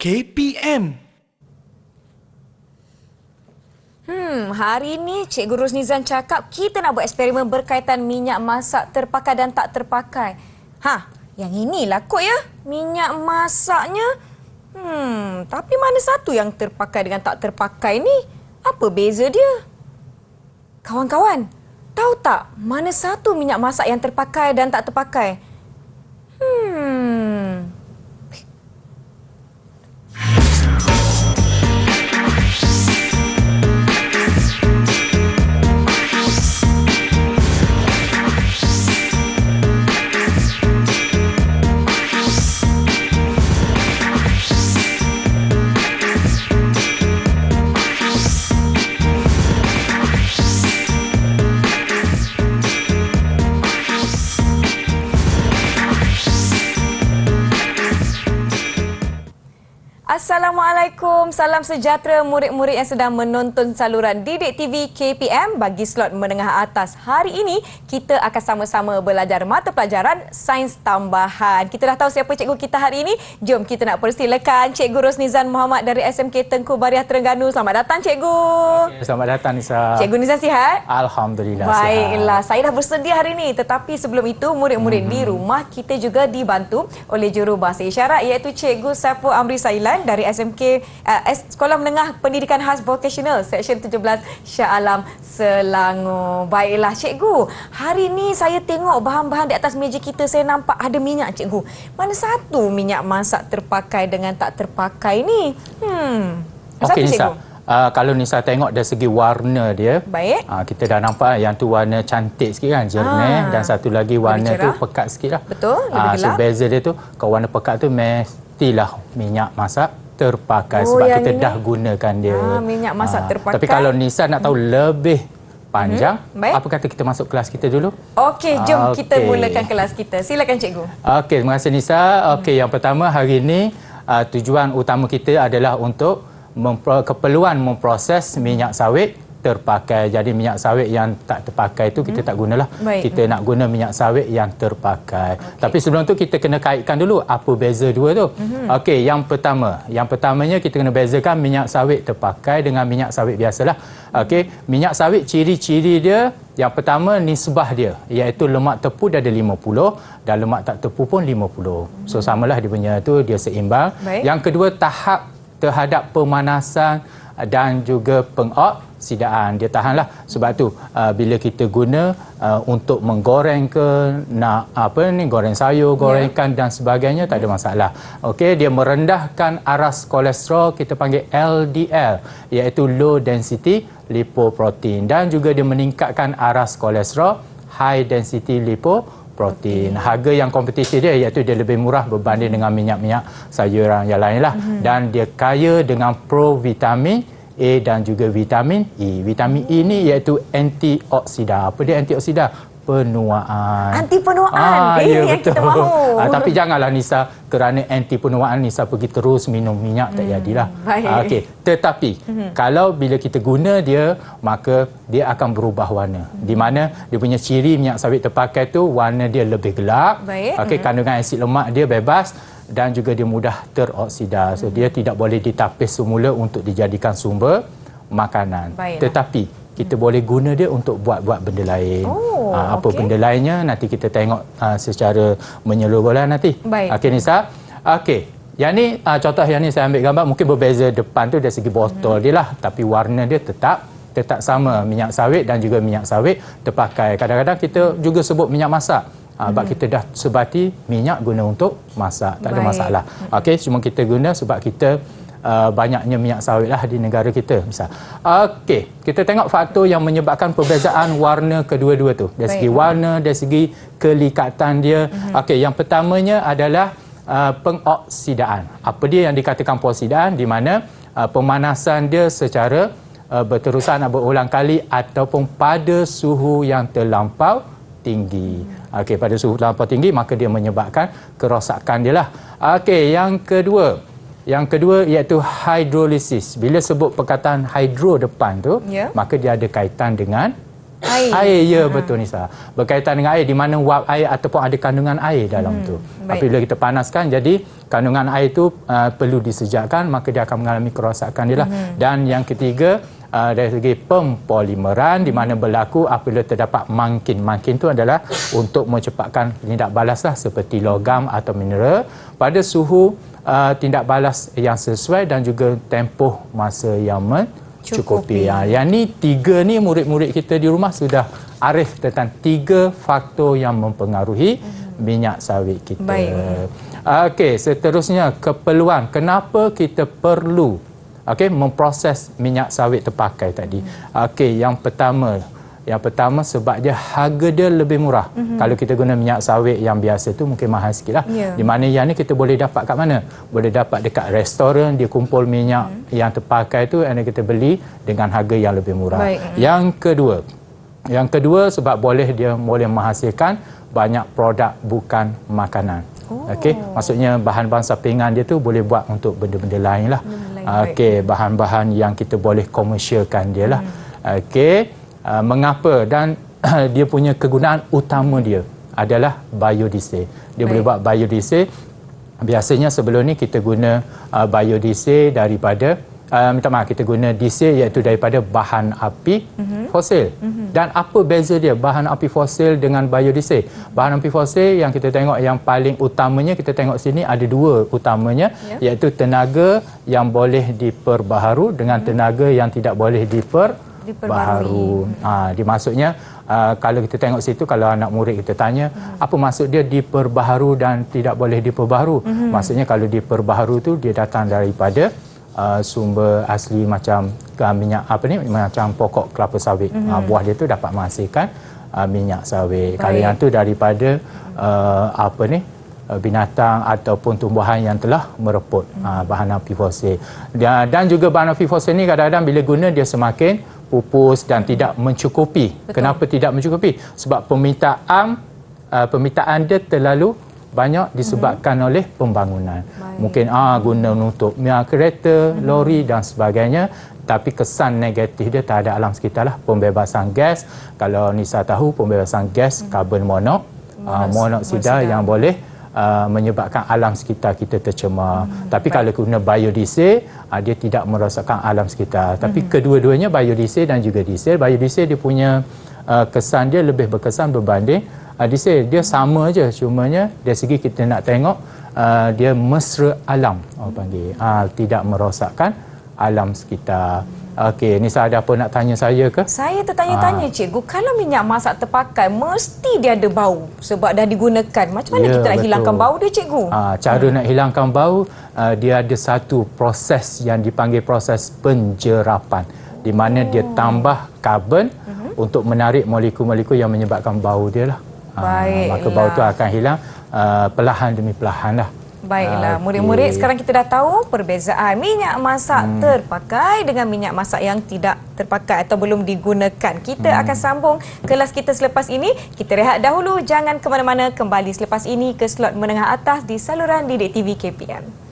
KPM. Hari ini Cikgu Rusnizan cakap kita nak buat eksperimen berkaitan minyak masak terpakai dan tak terpakai. Yang inilah kot ya, minyak masaknya. Tapi mana satu yang terpakai dengan tak terpakai ni? Apa beza dia? Kawan-kawan, tahu tak mana satu minyak masak yang terpakai dan tak terpakai? Assalamualaikum, salam sejahtera murid-murid yang sedang menonton saluran Didik TV KPM bagi slot menengah atas. Hari ini kita akan sama-sama belajar mata pelajaran sains tambahan. Kita dah tahu siapa cikgu kita hari ini. Jom kita nak persilakan Cikgu Rusnizan Muhammad dari SMK Tengku Bariah Terengganu. Selamat datang cikgu. Selamat datang Nisa. Cikgu Nizan sihat? Alhamdulillah. Baiklah, saya dah bersedia hari ini. Tetapi sebelum itu murid-murid di rumah kita juga dibantu oleh jurubahasa isyarat iaitu Cikgu Saiful Amri Sailan dari SMK Sekolah Menengah Pendidikan Khas Vocational Seksyen 17 Shah Alam Selangor. Baiklah cikgu, hari ini saya tengok bahan-bahan di atas meja kita, saya nampak ada minyak cikgu. Mana satu minyak masak terpakai dengan tak terpakai ni? Okey Nisa. Kalau Nisa tengok dari segi warna dia, baik. Kita dah nampak yang tu warna cantik sikit kan, jernih, dan satu lagi warna tu pekat sikit lah. Betul, lebih gelap. So beza dia tu, kalau warna pekat tu mestilah minyak masak terpakai sebab kita dah gunakan dia. Minyak masak terpakai. Tapi kalau Nisa nak tahu lebih panjang, apa kata kita masuk kelas kita dulu? Okey, jom kita mulakan kelas kita. Silakan cikgu. Okey, terima kasih Nisa. Okey, yang pertama hari ini tujuan utama kita adalah untuk keperluan memproses minyak sawit terpakai. Jadi minyak sawit yang tak terpakai itu kita tak gunalah. Kita nak guna minyak sawit yang terpakai. Tapi sebelum tu kita kena kaitkan dulu apa beza dua tu. Okey, yang pertamanya kita kena bezakan minyak sawit terpakai dengan minyak sawit biasalah. Okey, minyak sawit ciri-ciri dia yang pertama nisbah dia iaitu lemak tepu dia ada 50 dan lemak tak tepu pun 50. So samalah dia punya tu, dia seimbang. Yang kedua tahap terhadap pemanasan dan juga pengoksidaan. Dia tahanlah. Sebab tu bila kita guna untuk menggoreng ke, nak goreng sayur, goreng ikan dan sebagainya, tak ada masalah. Okey, dia merendahkan aras kolesterol, kita panggil LDL, iaitu low density lipoprotein, dan juga dia meningkatkan aras kolesterol high density lipoprotein. Harga yang kompetitif dia iaitu dia lebih murah berbanding dengan minyak-minyak sayuran yang lainlah. Dan dia kaya dengan provitamin A dan juga vitamin E. Vitamin E ni iaitu antioksida. Apa dia antioksida? Penuaan. Anti penuaan. Ini yang kita mahu. Tapi janganlah Nisa kerana anti penuaan Nisa pergi terus minum minyak, tak jadilah. Okey, tetapi kalau bila kita guna dia, maka dia akan berubah warna. Di mana dia punya ciri minyak sawit terpakai tu warna dia lebih gelap. Okey, kandungan asid lemak dia bebas dan juga dia mudah teroksida. So dia tidak boleh ditapis semula untuk dijadikan sumber makanan. Tetapi kita boleh guna dia untuk buat benda lain. Apa benda lainnya nanti kita tengok secara menyeluruh nanti. Okey Nisa. Okey. Yang ni contoh yang ni saya ambil gambar, mungkin berbeza depan tu dari segi botol dia lah, tapi warna dia tetap sama, minyak sawit dan juga minyak sawit terpakai. Kadang-kadang kita juga sebut minyak masak. Sebab kita dah sebati minyak guna untuk masak, tak ada masalah. Okey, cuma kita guna sebab kita banyaknya minyak sawit lah di negara kita misal. Okey, kita tengok faktor yang menyebabkan perbezaan warna kedua-dua tu. Dari segi warna, dari segi kelikatan dia. Okey, yang pertamanya adalah pengoksidaan. Apa dia yang dikatakan pengoksidaan? Di mana pemanasan dia secara berterusan berulang kali ataupun pada suhu yang terlampau tinggi. Okey, pada suhu terlampau tinggi maka dia menyebabkan kerosakan dia lah. Okey, yang kedua iaitu hidrolisis. Bila sebut perkataan hidro depan tu, maka dia ada kaitan dengan Air, ya betul Nisa. Berkaitan dengan air, di mana wap air ataupun ada kandungan air dalam tu. Apabila kita panaskan, jadi kandungan air itu perlu disejakkan, maka dia akan mengalami kerosakan dia lah. Dan yang ketiga, dari segi pempolimeran, di mana berlaku apabila terdapat mangkin itu adalah untuk menciptakan tindak balas lah, seperti logam atau mineral pada suhu tindak balas yang sesuai dan juga tempoh masa yang mencukupi. Yang ni tiga ni murid-murid kita di rumah sudah arif tentang tiga faktor yang mempengaruhi minyak sawit kita. Okey, seterusnya keperluan. Kenapa kita perlu memproses minyak sawit terpakai tadi? Okey, yang pertama sebab dia harga dia lebih murah. Kalau kita guna minyak sawit yang biasa tu mungkin mahal sikit lah. Di mana yang ni kita boleh dapat kat mana? Boleh dapat dekat restoran, dia kumpul minyak yang terpakai tu dan kita beli dengan harga yang lebih murah. Yang kedua sebab dia boleh menghasilkan banyak produk bukan makanan. Okey, maksudnya bahan-bahan sampingan dia tu boleh buat untuk benda-benda lain lah. Okey, bahan-bahan yang kita boleh komersialkan dia lah. Okey, mengapa? Dan dia punya kegunaan utama dia adalah biodiesel. Dia boleh buat biodiesel. Biasanya sebelum ni kita guna biodiesel daripada kita guna diesel iaitu daripada bahan api fosil. Dan apa beza dia bahan api fosil dengan biodiesel? Bahan api fosil yang kita tengok yang paling utamanya, kita tengok sini ada dua utamanya, iaitu tenaga yang boleh diperbaharu dengan tenaga yang tidak boleh diperbaharu. Maksudnya kalau kita tengok situ, kalau anak murid kita tanya apa maksud dia diperbaharu dan tidak boleh diperbaharu, maksudnya kalau diperbaharu tu dia datang daripada sumber asli macam minyak macam pokok kelapa sawit. Buah dia tu dapat menghasilkan minyak sawit. Kalau yang tu daripada binatang ataupun tumbuhan yang telah mereput bahan api fosil. Dan juga bahan api fosil ni kadang-kadang bila guna dia semakin pupus dan tidak mencukupi. Kenapa tidak mencukupi? Sebab permintaan dia terlalu banyak disebabkan oleh pembangunan. Mungkin guna untuk kereta, lori dan sebagainya, tapi kesan negatif dia terhadap alam sekitar lah. Pembebasan gas, kalau Nisa tahu pembebasan gas karbon monoksida yang boleh menyebabkan alam sekitar kita tercemar. Tapi kalau guna biodiesel, dia tidak merosakkan alam sekitar. Tapi kedua-duanya, biodiesel dan juga diesel, biodiesel dia punya kesan dia lebih berkesan berbanding diesel. Dia sama je, cumanya dari segi kita nak tengok dia mesra alam, tidak merosakkan alam sekitar. Okey, Nisa ada apa nak tanya saya ke? Saya tertanya-tanya cikgu, kalau minyak masak terpakai mesti dia ada bau sebab dah digunakan. Macam mana kita nak hilangkan bau dia cikgu? Cara nak hilangkan bau, dia ada satu proses yang dipanggil proses penjerapan, di mana dia tambah karbon untuk menarik molekul-molekul yang menyebabkan bau dia lah. Maka bau tu akan hilang perlahan demi perlahan lah. Baiklah, murid-murid, sekarang kita dah tahu perbezaan minyak masak terpakai dengan minyak masak yang tidak terpakai atau belum digunakan. Kita akan sambung kelas kita selepas ini. Kita rehat dahulu, jangan ke mana-mana, kembali selepas ini ke slot menengah atas di saluran Didik TV KPM.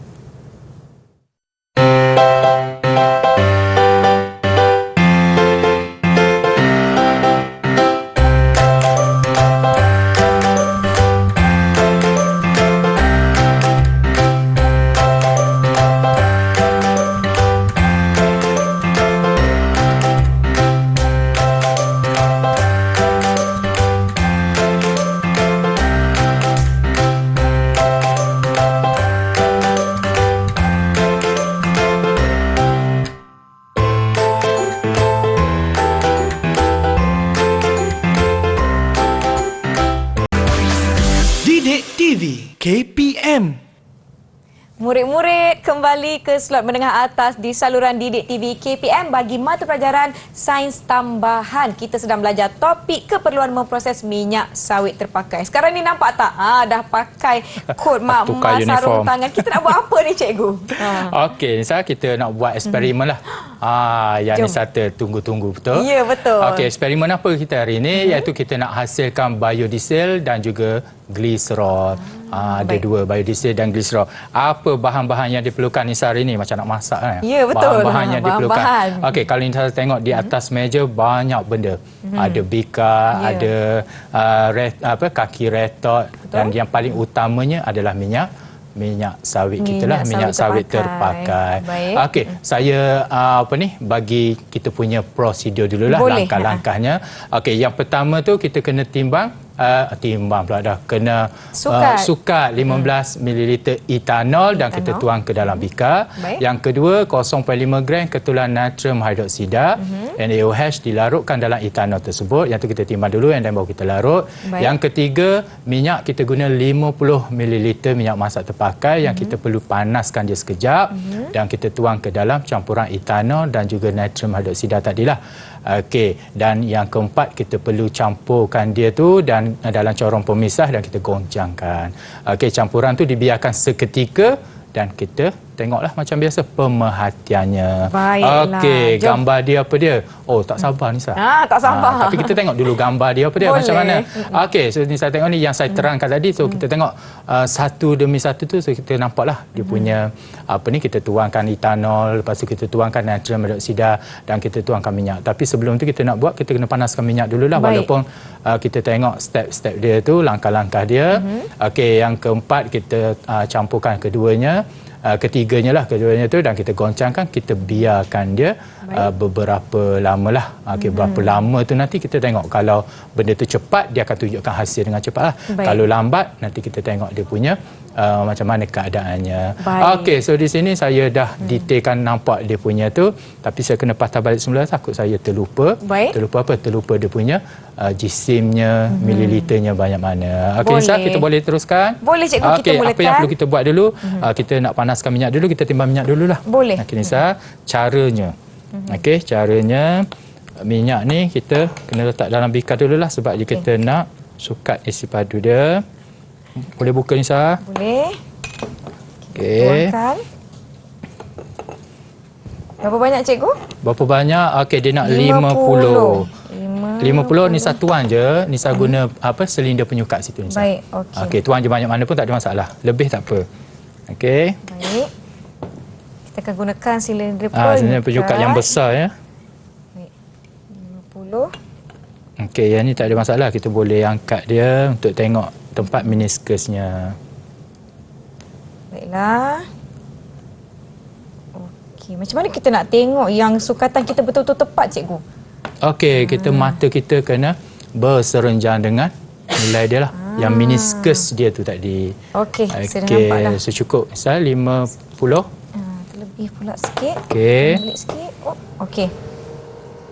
KPM. Murid-murid, kembali ke slot menengah atas di saluran Didik TV KPM bagi mata pelajaran Sains Tambahan. Kita sedang belajar topik keperluan memproses minyak sawit terpakai. Sekarang ni nampak tak? Dah pakai kod mak-mak, sarung tangan. Kita nak buat apa ni cikgu? Okey, Nisa, kita nak buat eksperimen lah. Yang Nisa tunggu-tunggu, betul? Ya, betul. Okey, eksperimen apa kita hari ini? Iaitu kita nak hasilkan biodiesel dan juga gliserol. Ada dua, biodiesel dan gliserol. Apa bahan-bahan yang diperlukan Nisa hari ini? Macam nak masak kan? Ya, betul. Bahan-bahan yang diperlukan. Bahan-bahan. Okey, kalau Nisa tengok di atas meja banyak benda. Ada bika, ada kaki retot, dan yang paling utamanya adalah minyak sawit kita lah, minyak sawit terpakai. Okey, saya bagi kita punya prosedur dululah, langkah-langkahnya. Okey, yang pertama tu kita kena timbang pula dah, kena sukat 15 ml etanol dan kita tuang ke dalam bika. Yang kedua 0.5 gram ketulan natrium hidroksida NaOH dilarutkan dalam etanol tersebut. Yang tu kita timbang dulu dan baru kita larut. Yang ketiga, minyak kita guna 50 ml minyak masak terpakai yang kita perlu panaskan dia sekejap dan kita tuang ke dalam campuran etanol dan juga natrium hidroksida tadilah. Okey, dan yang keempat kita perlu campurkan dia tu dan dalam corong pemisah dan kita goncangkan. Okey, campuran tu dibiarkan seketika dan kita tengoklah macam biasa pemerhatiannya. Okey, gambar dia apa dia? Oh, tak sabar Nisa. Tak sabar. Tapi kita tengok dulu gambar dia apa dia, macam mana. Okey, so Nisa tengok ni yang saya terangkan tadi. So kita tengok satu demi satu tu, so kita nampaklah dia punya kita tuangkan etanol, lepas tu kita tuangkan natrium hidroksida dan kita tuangkan minyak. Tapi sebelum tu kita nak buat, kita kena panaskan minyak dululah. Walaupun kita tengok step-step dia tu, langkah-langkah dia. Okey, yang keempat kita campurkan keduanya. Ketiganya tu dan kita goncangkan, kita biarkan dia beberapa lama lah. Berapa lama tu nanti kita tengok. Kalau benda tu cepat, dia akan tunjukkan hasil dengan cepat lah. Kalau lambat, nanti kita tengok dia punya macam mana keadaannya. Okey, so di sini saya dah detailkan nampak dia punya tu, tapi saya kena patah balik semula, takut saya terlupa. Terlupa dia punya jisimnya, mililiternya banyak mana. Okey, Nisa, kita boleh teruskan? Boleh, cikgu. Kita mulakan. Apa yang perlu kita buat dulu? Kita nak panaskan minyak dulu, kita timbang minyak dululah. Boleh. Okey, Nisa, caranya. Okey, caranya minyak ni kita kena letak dalam bika dululah sebab kita nak sukat isi padu dia. Boleh buka Nisa? Boleh. Okey. Tuangkan. Berapa banyak cikgu? Berapa banyak? Okey, dia nak 50. 50 Nisa tuang je. Nisa guna silinder penyukat situ Nisa. Baik, okey. Okey, tuang je banyak mana pun tak ada masalah. Lebih tak apa. Okey. Baik. Kita akan gunakan silinder penyukat yang besar ya. Baik. 50. Okey, yang ni tak ada masalah. Kita boleh angkat dia untuk tengok tempat meniskusnya. Baiklah. Okey, macam mana kita nak tengok yang sukatan kita betul-betul tepat, cikgu? Okey, mata kita kena berserenjang dengan nilai dia lah. Yang meniskus dia tu tadi. Okey, saya dah nampak dah. Secukup. Misal 50. Terlebih pula sikit. Okey. Balik sikit. Okey.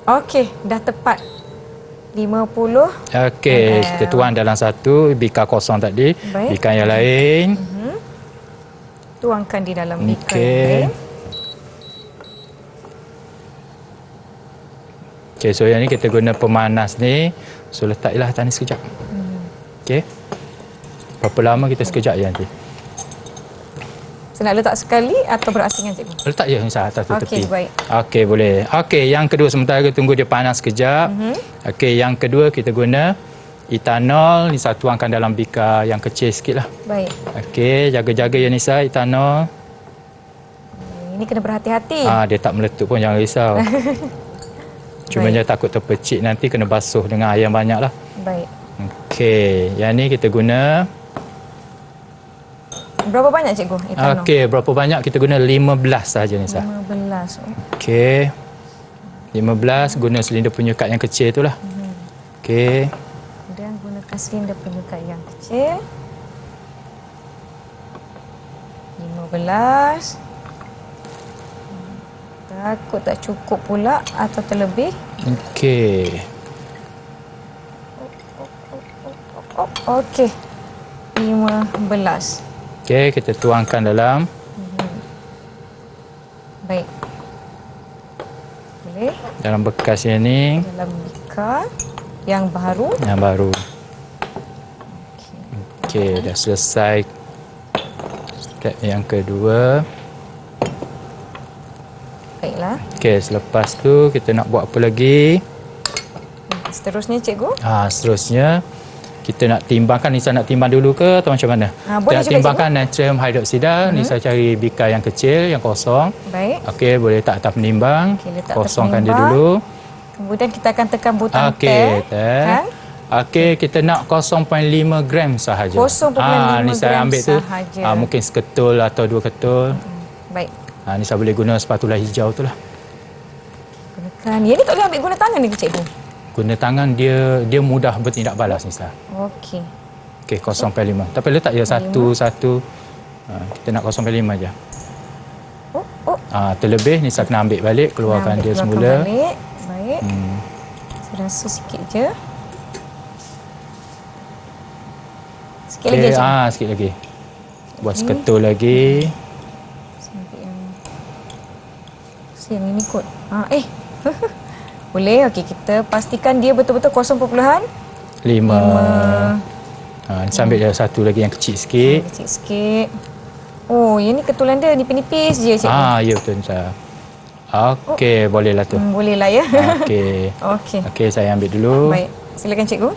Okey, dah tepat. 50. Okey, kita tuang dalam satu bika kosong tadi. Baik. Bika yang lain. Tuangkan di dalam bika yang lain. Okey, so yang ni kita guna pemanas ni. So letaklah atas ni sekejap. Okey. Berapa lama kita sekejap je nanti. Saya nak letak sekali atau berasingan, cikgu? Letak je Nisa atas tepi. Okey, baik. Okey, boleh. Okey, yang kedua sementara kita tunggu dia panas sekejap. Okey, yang kedua kita guna etanol. Nisa tuangkan dalam bika yang kecil sikitlah. Baik. Okey, jaga-jaga ya Nisa etanol. Ini kena berhati-hati. Dia tak meletup pun, jangan risau. Cuma dia takut terpecik, nanti kena basuh dengan air yang banyak lah. Baik. Okey, yang ni kita guna. Berapa banyak, cikgu, etanol? Okey, berapa banyak? Kita guna 15 saja Nisa. 15. Okey. 15, guna silinder penyukat yang kecil itulah. Okey. Kemudian gunakan silinder penyukat yang kecil. 15. Takut tak cukup pula atau terlebih. Okey. Okey. 15. Okey, kita tuangkan dalam. Baik. Boleh. Dalam bekas yang ni. Dalam bika yang baru. Yang baru. Okey, dah selesai step yang kedua. Baiklah. Okey, selepas tu kita nak buat apa lagi? Seterusnya, cikgu? Seterusnya kita nak timbangkan, Nisa nak timbang dulu ke atau macam mana? Boleh kita nak juga, timbangkan natrium hidroksida. Nisa cari bikar yang kecil, yang kosong. Baik. Okey, boleh letak atas penimbang. Okey, letak atas Kosongkan dia penimbang. dulu. Kemudian kita akan tekan butang Okey, kan? Okey, kita nak 0.5 gram sahaja. 0.5 Nisa gram ambil tu sahaja. mungkin seketul atau 2 ketul. Baik. Nisa boleh guna spatula hijau tu lah. Gunakan. Yang ni tak boleh ambil guna tangan ni ke cikgu? Guna tangan dia mudah bertindak balas, Nisa. Okey. Okey, 0.5. Tapi letak je satu. Kita nak 0.5 je. Terlebih Nisa kena ambil balik, keluarkan dia semula. Balik. Baik. Saya rasa sikit je. Sikit lagi je. Sikit lagi. Buat seketul lagi. Sampai yang ini kot. Boleh. Okey, kita pastikan dia betul-betul 0.5. Nisa ambil dia satu lagi yang kecil sikit. Kecil sikit. Oh, yang ni ketulan dia nipis-nipis je, cikgu. Ya betul, Nisa. Okey, bolehlah tu. Bolehlah ya. Okey. Okey. Okey, saya ambil dulu. Baik. Silakan cikgu.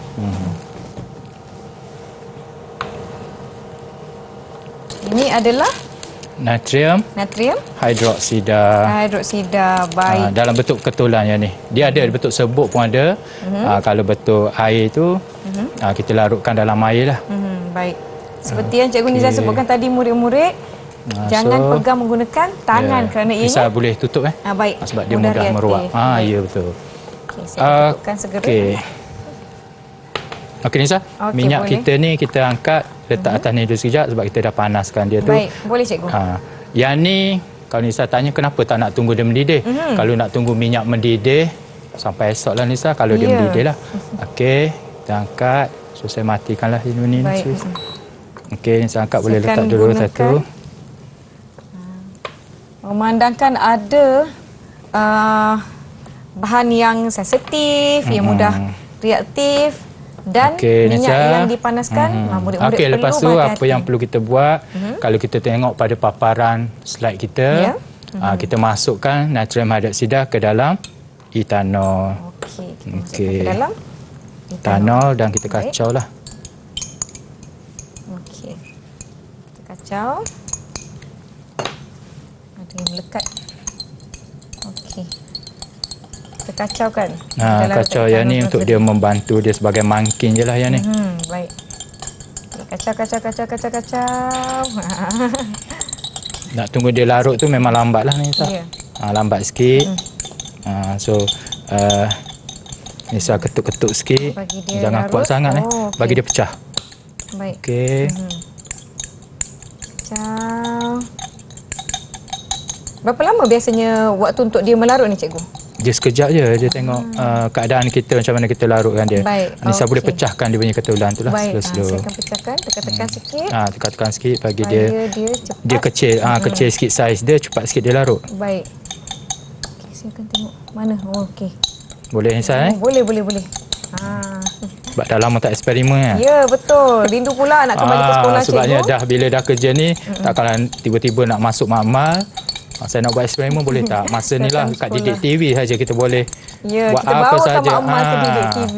Ini adalah Natrium hidroksida. Baik. Dalam bentuk ketulan yang ni. Dia ada bentuk serbuk pun ada. Kalau bentuk air tu kita larutkan dalam air lah. Baik. Seperti yang Cikgu Nizam sebutkan tadi, murid-murid jangan pegang menggunakan tangan kerana ianya Nisa boleh tutup baik. sebab dia mudah meruap. Ya betul. Okey, saya tutupkan segera. Okey Nisa, minyak boleh. kita ni kita angkat, letak atas ni dulu sekejap sebab kita dah panaskan dia tu. Baik, boleh cikgu. Yang ni kalau Nisa tanya kenapa tak nak tunggu dia mendidih? Kalau nak tunggu minyak mendidih sampai esok lah Nisa, kalau dia mendidih lah. Okey, kita angkat. So saya matikanlah ini. Baik. Okey, Nisa angkat, boleh letak dulu satu. Memandangkan ada bahan yang sensitif, yang mudah reaktif dan minyak yang dipanaskan. Murid-murid Okey, perlu lepas tu berhati-hati. apa yang perlu kita buat, kalau kita tengok pada paparan slide kita, kita masukkan natrium hidroksida ke dalam etanol. Okey. Ke dalam etanol dan kita kacau lah. Okey. Kita kacau. Ada yang melekat. Okey. Kita kacau kan? Kacau yang ni untuk dia membantu dia sebagai mangkin je lah yang ni. Baik. Okay, kacau. Nak tunggu dia larut tu memang lambat lah ni. Lambat sikit. Nisa ketuk-ketuk sikit. Jangan kuat sangat bagi dia pecah. Baik. Okey. Kacau. Berapa lama biasanya waktu untuk dia melarut ni cikgu? Dia sekejap je, dia tengok keadaan kita macam mana kita larutkan dia. Baik. Nisa boleh pecahkan dia punya ketulan tu lah. Baik. Slow-slow. Saya akan pecahkan, tekan-tekan sikit. Tekan sikit bagi dia cepat. Dia kecil, kecil sikit saiz dia, cepat sikit dia larut. Baik. Okey, saya akan tengok mana. Okey. Boleh Nisa Boleh. Sebab dah lama tak eksperimen Ya, betul. Rindu pula nak kembali ke sekolah sebabnya cikgu. bila dah kerja ni, takkanlah tiba-tiba nak masuk makmal. Saya nak buat eksperimen boleh tak? Masa ni lah kat Didik TV saja kita boleh buat kita apa bawakan saja. makmal ke Didik TV.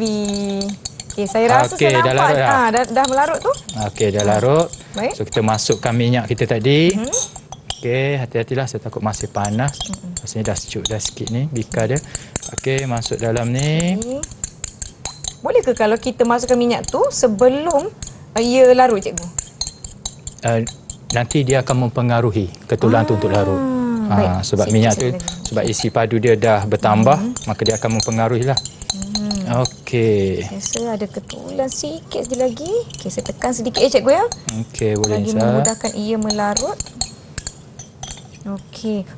Okey, saya rasa saya nampak dah larut dah melarut tu. Okey, dah larut. Baik. So kita masukkan minyak kita tadi. Okey, hati-hatilah saya takut masih panas. Rasanya dah sejuk dah sikit ni bikar dia. Okey, masuk dalam ni. Boleh ke kalau kita masukkan minyak tu sebelum ia larut cikgu? Nanti dia akan mempengaruhi ketulan tu untuk larut. Sebab minyak tu, sebab isi padu dia dah bertambah, maka dia akan mempengaruhi lah. Okey. Saya ada ketulan sikit lagi. Okey, saya tekan sedikit cikgu ya. Okey, boleh lagi memudahkan ia melarut. Okey.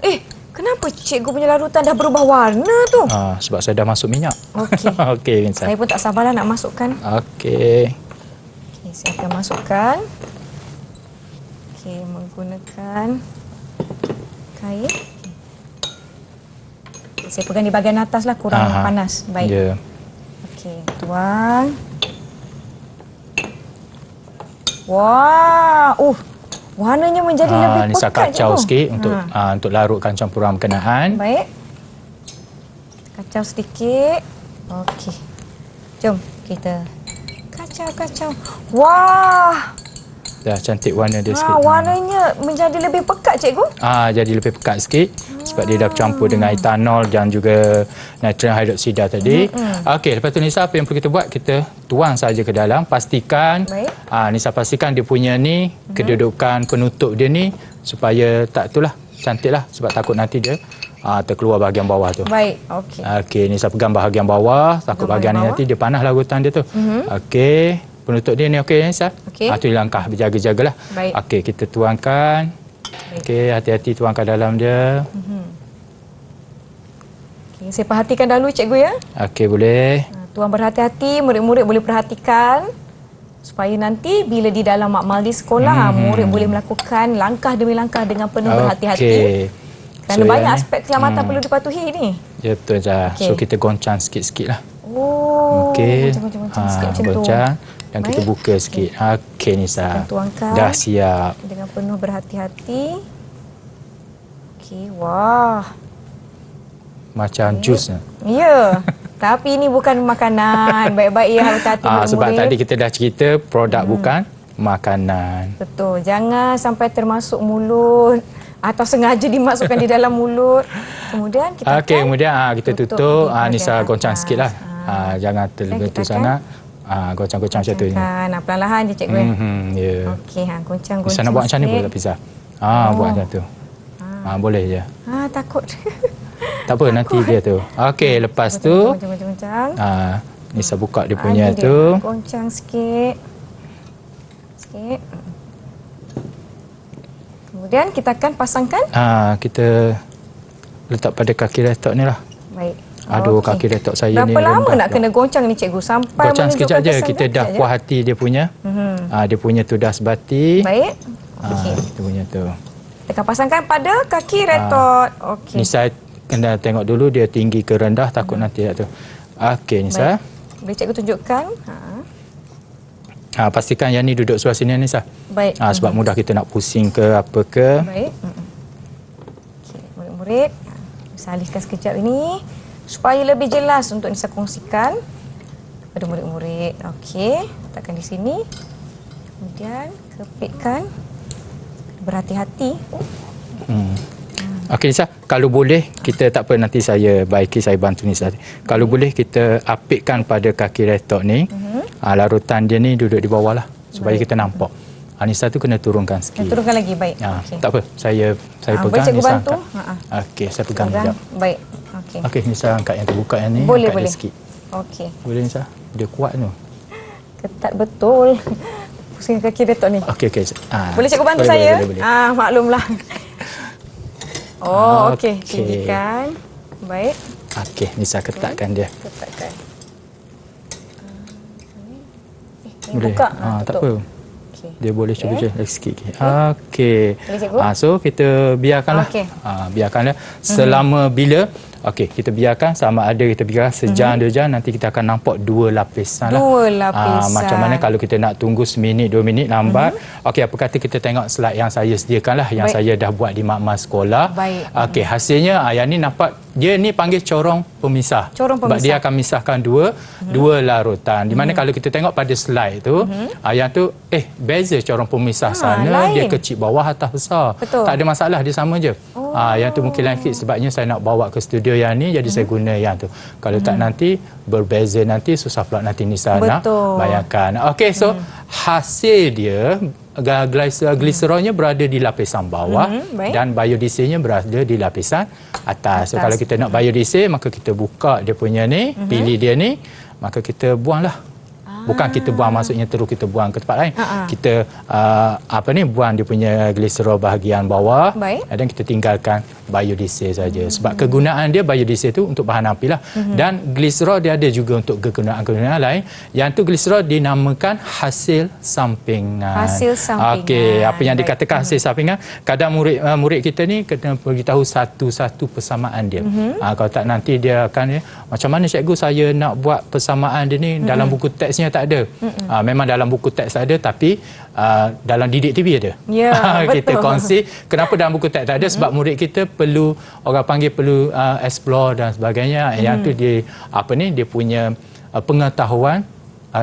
Kenapa cikgu punya larutan dah berubah warna tu? Sebab saya dah masuk minyak. Okey. Okey, Nisa. Saya pun tak sabarlah nak masukkan. Okey. Okey, saya akan masukkan. Okey, menggunakan kain. Okay, saya pegang di bahagian atas lah, kurang panas. Baik. Yeah. Okey, tuang. Wah, warnanya menjadi lebih pekat. Nisa kacau sikit untuk larutkan campuran berkenaan. Baik. Kacau sedikit. Okey. Jom kita kacau. Kacau. Wah. Dah cantik warna dia sikit. Warnanya menjadi lebih pekat, cikgu. Jadi lebih pekat sikit sebab dia dah bercampur dengan etanol dan juga natrium hidroksida tadi. Okey, lepas tu Nisa, apa yang perlu kita buat? Kita tuang saja ke dalam. Pastikan Nisa pastikan dia punya ni kedudukan penutup dia ni supaya tak itulah cantiklah sebab takut nanti dia terkeluar bahagian bawah tu. Baik, okey. Okey, Nisa pegang bahagian bawah, takut bahagian ni nanti dia panah larutan dia tu. Okey. Penutup dia ni okey Nisa? Okey. Itu langkah berjaga-jagalah. Okey, kita tuangkan. Okey, hati-hati tuangkan dalam dia. Okey, saya perhatikan dahulu cikgu ya. Okey, boleh. Tuan berhati-hati, murid-murid boleh perhatikan supaya nanti bila di dalam makmal di sekolah, murid boleh melakukan langkah demi langkah dengan penuh berhati-hati. Kerana banyak aspek keselamatan perlu dipatuhi ni. Ya, betul Zah. So kita goncang sikit-sikit lah. Okey. Goncang sikit macam tu. Goncang. Dan kita buka sikit. Okey Nisa. Tuangkan. Dah siap. Dengan penuh berhati-hati. Okey, wah. Macam jus. Ya. Tapi ini bukan makanan. Baik-baik ya, hati-hati murid-murid. Sebab tadi kita dah cerita produk bukan makanan. Betul. Jangan sampai termasuk mulut atau sengaja dimasukkan di dalam mulut. Kemudian kita kemudian kita tutup. Nisa goncang sikitlah. Jangan terlalu sangat. Goncang-goncang macam tu. Perlahan-lahan je cikgu. Ya. Okey, goncang-goncang. Bisa nak buat macam ni boleh Pizza. Buat macam tu. Boleh je. Takut. Tak apa, nanti dia tu. Okey, lepas tu Nisa buka dia punya tu. Goncang sikit. Kemudian kita akan pasangkan. Kita letak pada kaki laptop ni lah. Baik. Aduh, kaki laptop saya ni. Berapa lama nak kena goncang ni cikgu? Sampai goncang sekejap je. Kita dah puas hati dia punya. Dia punya tu dah sebati. Baik. Dia punya tu. Kita akan pasangkan pada kaki retot. Okey. Nisa kena tengok dulu dia tinggi ke rendah, takut nanti tu. Okey Nisa. Boleh cikgu tunjukkan? Pastikan yang ni duduk sebelah sini Nisa. Baik. Sebab mudah kita nak pusing ke apa ke. Baik. Okey, murid-murid, bisa alihkan sekejap ini supaya lebih jelas untuk Nisa kongsikan kepada murid-murid. Okey, letakkan di sini. Kemudian kepitkan. Berhati-hati. Okey Nisa, kalau boleh kita tak apa, nanti saya bantu Nisa. Kalau boleh kita apitkan pada kaki laptop ni. Larutan dia ni duduk di bawah lah supaya kita nampak. Nisa tu kena turunkan sikit. Turunkan lagi, baik. Okay. Tak apa, saya pegang, Nisa angkat. Okey, saya pegang sekejap. Baik. Okey, Nisa angkat yang terbuka yang ni. Boleh. Sikit. Okey. Boleh Nisa? Dia kuat tu. Ketat betul. Pusing kaki laptop ni. Okey. Boleh cikgu bantu saya? Boleh. Maklumlah. Okey. Tinggikan. Baik. Okey, Nisa ketatkan dia. Ketatkan. Boleh. Buka. Tak apa. Dia boleh cuba je lagi sikit. Okey. Boleh, so kita biarkanlah. Biarkanlah selama bila kita biarkan sama ada kita biarkan sejam 2 jam, nanti kita akan nampak 2 lapisan lah. 2 lapisan. Macam mana kalau kita nak tunggu seminit 2 minit lambat. Okey, apa kata kita tengok slide yang saya sediakan lah, yang saya dah buat di makmal sekolah. Baik. Okey, hasilnya yang ni nampak dia ni panggil corong pemisah. Sebab dia akan misahkan dua larutan. Di mana kalau kita tengok pada slide tu, yang tu beza corong pemisah sana, dia kecil bawah atas besar. Betul. Tak ada masalah, dia sama je. Yang tu mungkin lain sikit sebabnya saya nak bawa ke studio yang ni, jadi saya guna yang tu. Kalau tak nanti berbeza, nanti susah pula nanti Nisa nak bayangkan. Okey, so hasil dia gliserolnya berada di lapisan bawah dan biodieselnya berada di lapisan atas. So kalau kita nak biodiesel, maka kita buka dia punya ni, pilih dia ni, maka kita buanglah. Bukan kita buang, maksudnya terus kita buang ke tempat lain. Kita buang dia punya gliserol bahagian bawah. Dan kita tinggalkan biodiesel saja. Sebab kegunaan dia biodiesel tu untuk bahan api lah. Dan gliserol dia ada juga untuk kegunaan-kegunaan lain. Yang tu gliserol dinamakan hasil sampingan. Okey, apa yang dikatakan hasil sampingan, kadang murid kita ni kena beritahu satu-satu persamaan dia. Kalau tak nanti dia akan macam mana cikgu saya nak buat persamaan dia ni, dalam buku teksnya tak ada. Memang dalam buku teks ada, tapi dalam didik TV ada. Kita kongsi kenapa dalam buku teks tak ada, sebab murid kita perlu explore dan sebagainya. Yang tu dia dia punya pengetahuan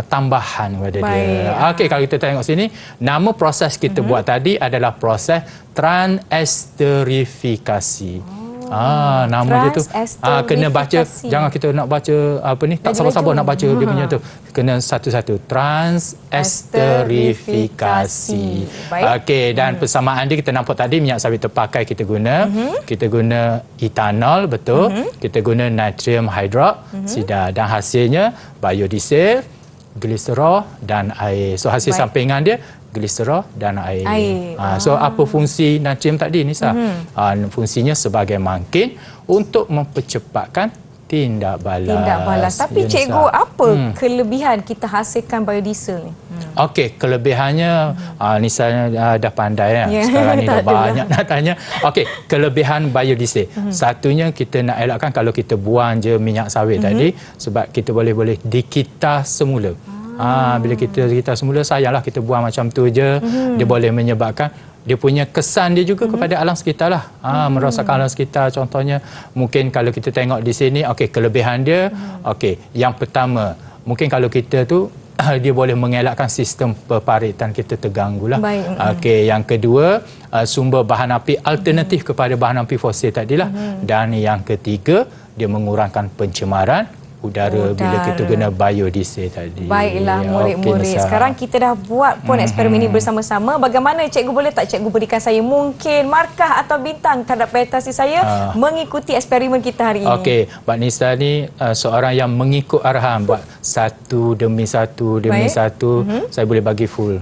tambahan kepada Baik. dia. Okey, kalau kita tengok sini, nama proses kita buat tadi adalah proses transesterifikasi. Nama dia tu kena baca, jangan kita nak baca apa ni, tak sabar-sabar nak baca dia punya tu. Kena satu-satu, transesterifikasi. Okey, dan persamaan dia kita nampak tadi, minyak sawit terpakai kita guna. Kita guna etanol, betul. Kita guna natrium hidroksida dan hasilnya biodiesel, gliserol dan air. So hasil sampingan dia gliserol dan air. So apa fungsi natrium tadi, Nisa? Fungsinya sebagai mangkin untuk mempercepatkan tindak balas. Tindak balas. Tapi cikgu, apa kelebihan kita hasilkan biodiesel ni? Okey, kelebihannya Nisa dah pandai sekarang ni dah banyak nak tanya. Okey, kelebihan biodiesel. Satunya kita nak elakkan kalau kita buang je minyak sawit tadi, sebab kita boleh dikita semula. Bila kita semula, sayanglah kita buang macam tu je. Dia boleh menyebabkan dia punya kesan dia juga kepada alam sekitar lah. Merosakkan alam sekitar. Contohnya, mungkin kalau kita tengok di sini, okey, kelebihan dia, okey, yang pertama, mungkin kalau kita tu dia boleh mengelakkan sistem peparitan kita terganggu lah. Okey, yang kedua, sumber bahan api alternatif kepada bahan api fosil tadilah. Dan yang ketiga, dia mengurangkan pencemaran udara bila kita guna biodiesel tadi. Baiklah murid-murid. Sekarang kita dah buat pun eksperimen ini bersama-sama. Bagaimana cikgu, boleh tak cikgu berikan saya mungkin markah atau bintang terhadap prestasi saya mengikuti eksperimen kita hari ini? Okey, Mbak Nisa ni seorang yang mengikut arahan, buat satu demi satu. Saya boleh bagi full.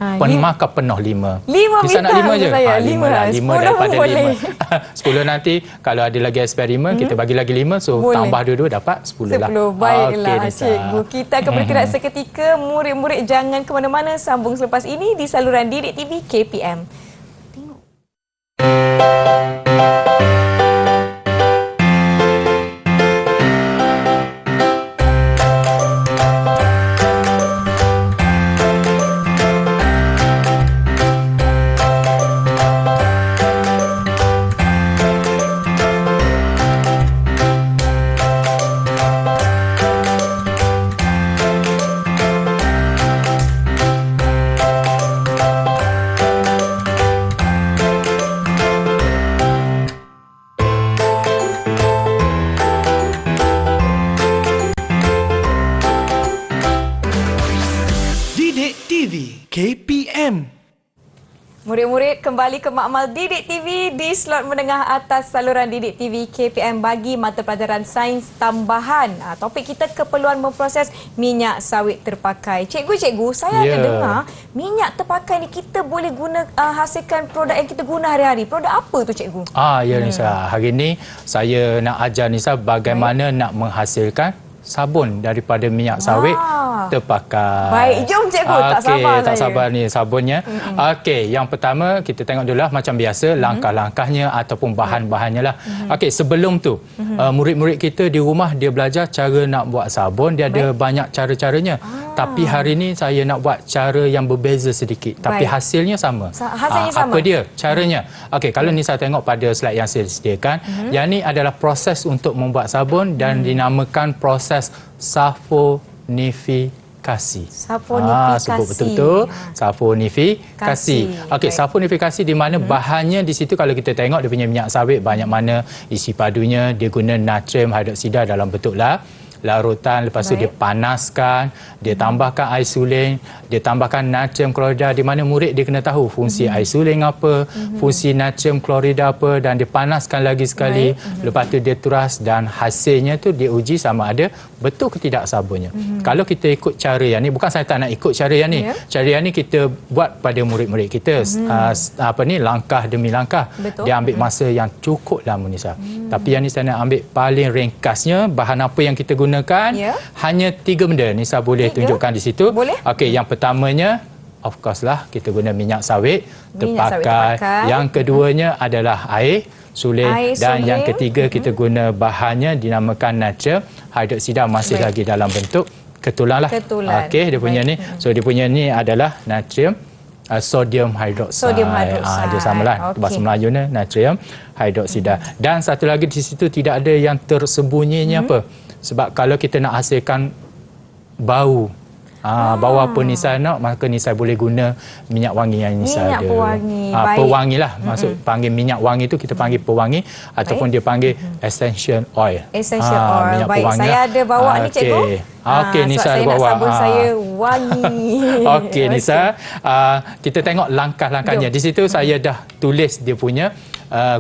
Markah penuh 5. 5 Nisa nak 5 je? Saya. 5 daripada 5. 10 nanti kalau ada lagi eksperimen, kita bagi lagi 5. So tambah dua-dua dapat 10 lah. 10. Baiklah cikgu. Kita akan bergerak seketika. Murid-murid jangan ke mana-mana. Sambung selepas ini di saluran Didik TV KPM. KPM. Murid-murid, kembali ke Makmal Didik TV di slot menengah atas saluran Didik TV KPM bagi mata pelajaran sains tambahan. Topik kita keperluan memproses minyak sawit terpakai. Cikgu, saya ada dengar minyak terpakai ni kita boleh guna hasilkan produk yang kita guna hari-hari. Produk apa tu cikgu? Ya Nisa, hari ni saya nak ajar Nisa bagaimana nak menghasilkan sabun daripada minyak sawit terpakai. Baik, jom cikgu. Tak sabar ni sabunnya. Okey, yang pertama kita tengok dulu lah macam biasa langkah-langkahnya ataupun bahan-bahannya lah. Okey, sebelum tu murid-murid kita di rumah dia belajar cara nak buat sabun, dia ada banyak cara-caranya. Tapi hari ni saya nak buat cara yang berbeza sedikit, tapi hasilnya sama. Hasilnya sama. Apa dia caranya? Okey, kalau Nisa tengok pada slide yang saya sediakan, yang ni adalah proses untuk membuat sabun dan dinamakan proses saponifikasi. Sebut betul-betul. Saponifikasi. Okey, saponifikasi di mana bahannya di situ kalau kita tengok dia punya minyak sawit banyak mana isi padunya, dia guna natrium hidroksida dalam bentuk larutan, lepas tu dia panaskan, dia tambahkan air suling, dia tambahkan natrium klorida, di mana murid dia kena tahu fungsi air suling apa, fungsi natrium klorida apa, dan dia panaskan lagi sekali, lepas tu dia turas dan hasilnya tu dia uji sama ada betul ke tidak sabunnya. Kalau kita ikut cara yang ni, bukan saya tak nak ikut cara yang ni, cara yang ni kita buat pada murid-murid kita, langkah demi langkah. Betul. Dia ambil masa yang cukup lama Nisa. Tapi yang ni saya nak ambil paling ringkasnya, bahan apa yang kita guna hanya 3 benda. Nisa boleh tunjukkan di situ. Boleh? Okey, yang pertamanya of course lah kita guna minyak sawit terpakai. Yang keduanya adalah air suling, dan yang ketiga kita guna bahannya dinamakan natrium hidroksida, masih lagi dalam bentuk ketulan lah. Okey, dia punya ni. So dia punya ni adalah natrium sodium hidroksida. Dia samalah bahasa Melayunya natrium hidroksida. Dan satu lagi di situ tidak ada yang tersembunyinya apa. Sebab kalau kita nak hasilkan bau Bawa apa Nisa nak, maka Nisa boleh guna minyak wangi yang Nisa minyak ada. pewangi. Baik. Pewangi lah. Maksud panggil minyak wangi tu kita panggil pewangi ataupun dia panggil essential oil. Essential oil. Minyak Baik, pewangi saya lah. ada bawa ni cikgu. Okey, Nisa saya ada bawa. nak sabun saya wangi. Okey, Nisa. Kita tengok langkah-langkahnya. Di situ saya dah tulis dia punya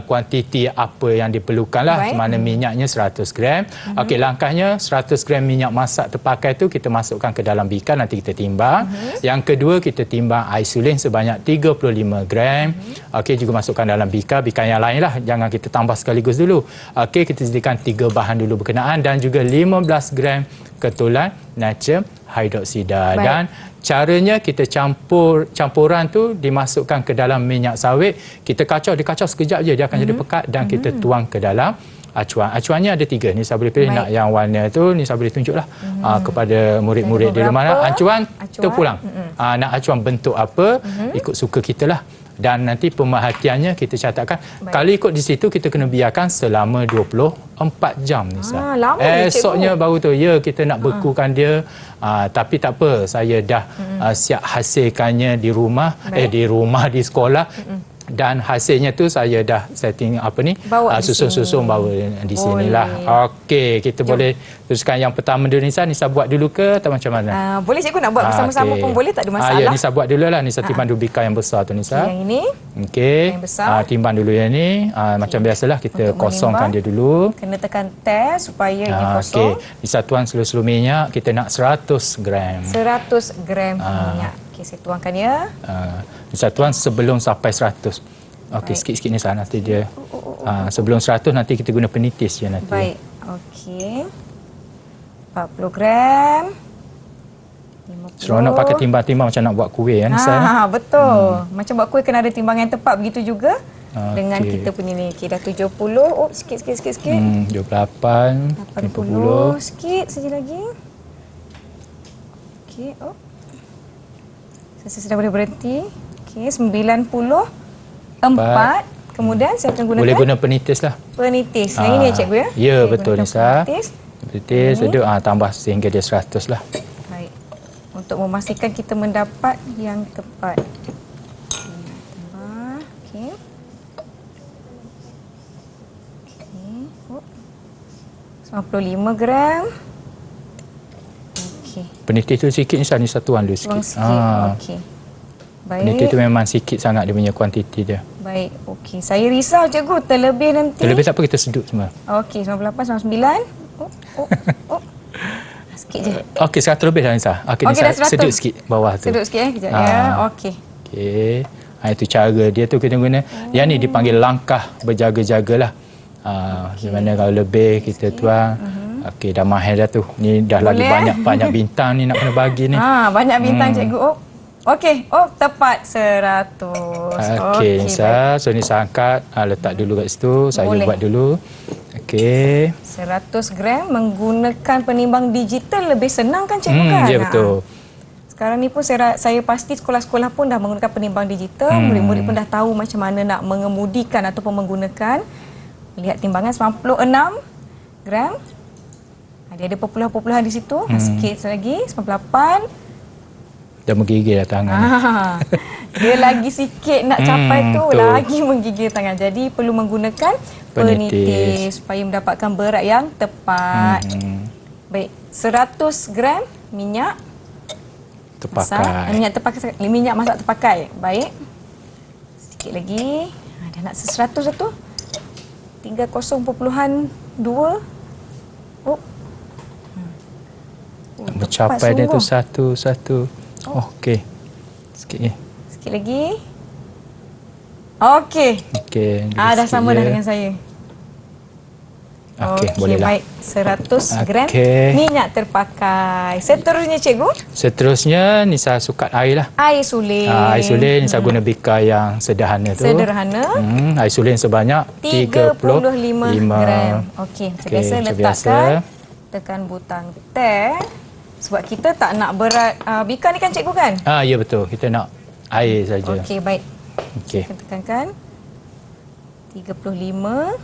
kuantiti apa yang diperlukan lah. Mana minyaknya 100 gram. Okey, langkahnya 100 gram minyak masak terpakai tu kita masukkan ke dalam bikar, nanti kita timbang. Yang kedua, kita timbang isolin sebanyak 35 gram. Okey, juga masukkan dalam bikar yang lain lah. Jangan kita tambah sekaligus dulu. Okey, kita sediakan 3 bahan dulu berkenaan dan juga 15 gram ketulan natrium hidroksida. Dan caranya kita campuran tu dimasukkan ke dalam minyak sawit. Kita dikacau sekejap je, dia akan jadi pekat dan kita tuang ke dalam acuan. Acuannya ada 3. Nisa boleh pilih nak yang warna tu, Nisa boleh tunjuklah kepada murid-murid di rumah. Acuan terpulang. Nak acuan bentuk apa, ikut suka kita lah. Dan nanti pemerhatiannya kita catatkan. Kalau ikut di situ kita kena biarkan selama 24 jam Nisa. Lama Esoknya baru tu kita nak bekukan dia. Tapi tak apa, saya dah siap hasilkannya di rumah, di sekolah. Dan hasilnya tu saya dah setting susun-susun bawa di sinilah. Okey, kita boleh teruskan yang pertama dulu Nisa. Nisa buat dulu ke atau macam mana? Boleh cikgu nak buat bersama-sama pun boleh, tak ada masalah. Ya, Nisa buat dulu lah. Nisa timbang dulu bikar yang besar tu Nisa. Yang ini. Okey. Yang besar. Timbang dulu yang ni. Macam biasalah kita kosongkan dia dulu. Kena tekan tes supaya ini kosong. Okey. Nisa tuang seluruh minyak. Kita nak 100 gram. 100 gram minyak. Okey, saya tuangkan ya. Nisa tuang sebelum sampai 100. Okey, sikit-sikit Nisa, nanti dia sebelum 100 nanti kita guna penitis je nanti. Baik. Okey. 40 gram. 50. Seronok pakai timbang-timbang macam nak buat kuih kan Nisa. Betul. Macam buat kuih kena ada timbang yang tepat, begitu juga dengan kita punya ni. Okey, dah 70. Sikit. 28, 80. Sikit saja lagi. Okey, saya sudah boleh berhenti. Okey, 94. Kemudian saya akan gunakan. Boleh guna penitis lah. Penitis. Yang ini ya cikgu ya? Ya, betul Nisa. Penitis ada tambah sehingga dia 100 lah. Baik. Untuk memastikan kita mendapat yang tepat. Tambah. Okey. Okey. 95 gram. Okey. Penitis tu sikit Nisa, Nisa tuang dulu sikit. Okey. Baik. Penitis tu memang sikit sangat dia punya kuantiti dia. Baik. Okey. Saya risau cikgu terlebih nanti. Terlebih tak apa, kita sedut semua. Okey, 98, 99. Sikit je. Okey, 100 lebih dah Nisa. Okey, Nisa dah 100. sedut sikit bawah tu. Sedut sikit kejap ya. Okey. Okey. Itu cara dia tu kita guna. Yang ni dipanggil langkah berjaga-jagalah. Di mana kalau lebih kita tuang. Okey, dah mahir dah tu. Ni dah lagi banyak bintang ni nak kena bagi ni. Banyak bintang cikgu. Okey. Tepat 100. Okey, Nisa. So Nisa angkat, letak dulu kat situ. Saya buat dulu. Okey. 100 gram menggunakan penimbang digital lebih senang kan cikgu kan? Ya, betul. Sekarang ni pun saya pasti sekolah-sekolah pun dah menggunakan penimbang digital. Murid-murid pun dah tahu macam mana nak mengemudikan ataupun menggunakan. Lihat timbangan 96 gram. Dia ada perpuluhan-perpuluhan di situ. Sikit lagi, 98. Dah menggigil dah tangan. Dia lagi sikit nak capai tu, lagi menggigil tangan. Jadi perlu menggunakan penitis supaya mendapatkan berat yang tepat. Baik, 100 gram minyak terpakai. Minyak masak terpakai. Baik. Sikit lagi. Dah nak 100 dah tu. 30.2. Mencapai dia tu satu. Okey. Sikit lagi. Okey. Dah sama dah dengan saya. Okey, bolehlah. Baik, 100 gram minyak terpakai. Seterusnya cikgu? Seterusnya Nisa sukat air lah. Air suling. Air suling Nisa guna bikar yang sederhana tu. Air suling sebanyak 35 gram. Okey, macam biasa letakkan. Tekan butang teh. Sebab kita tak nak berat bikar ni kan cikgu kan? Ya betul. Kita nak air saja. Okey, baik. Okey. Tekankan. 35.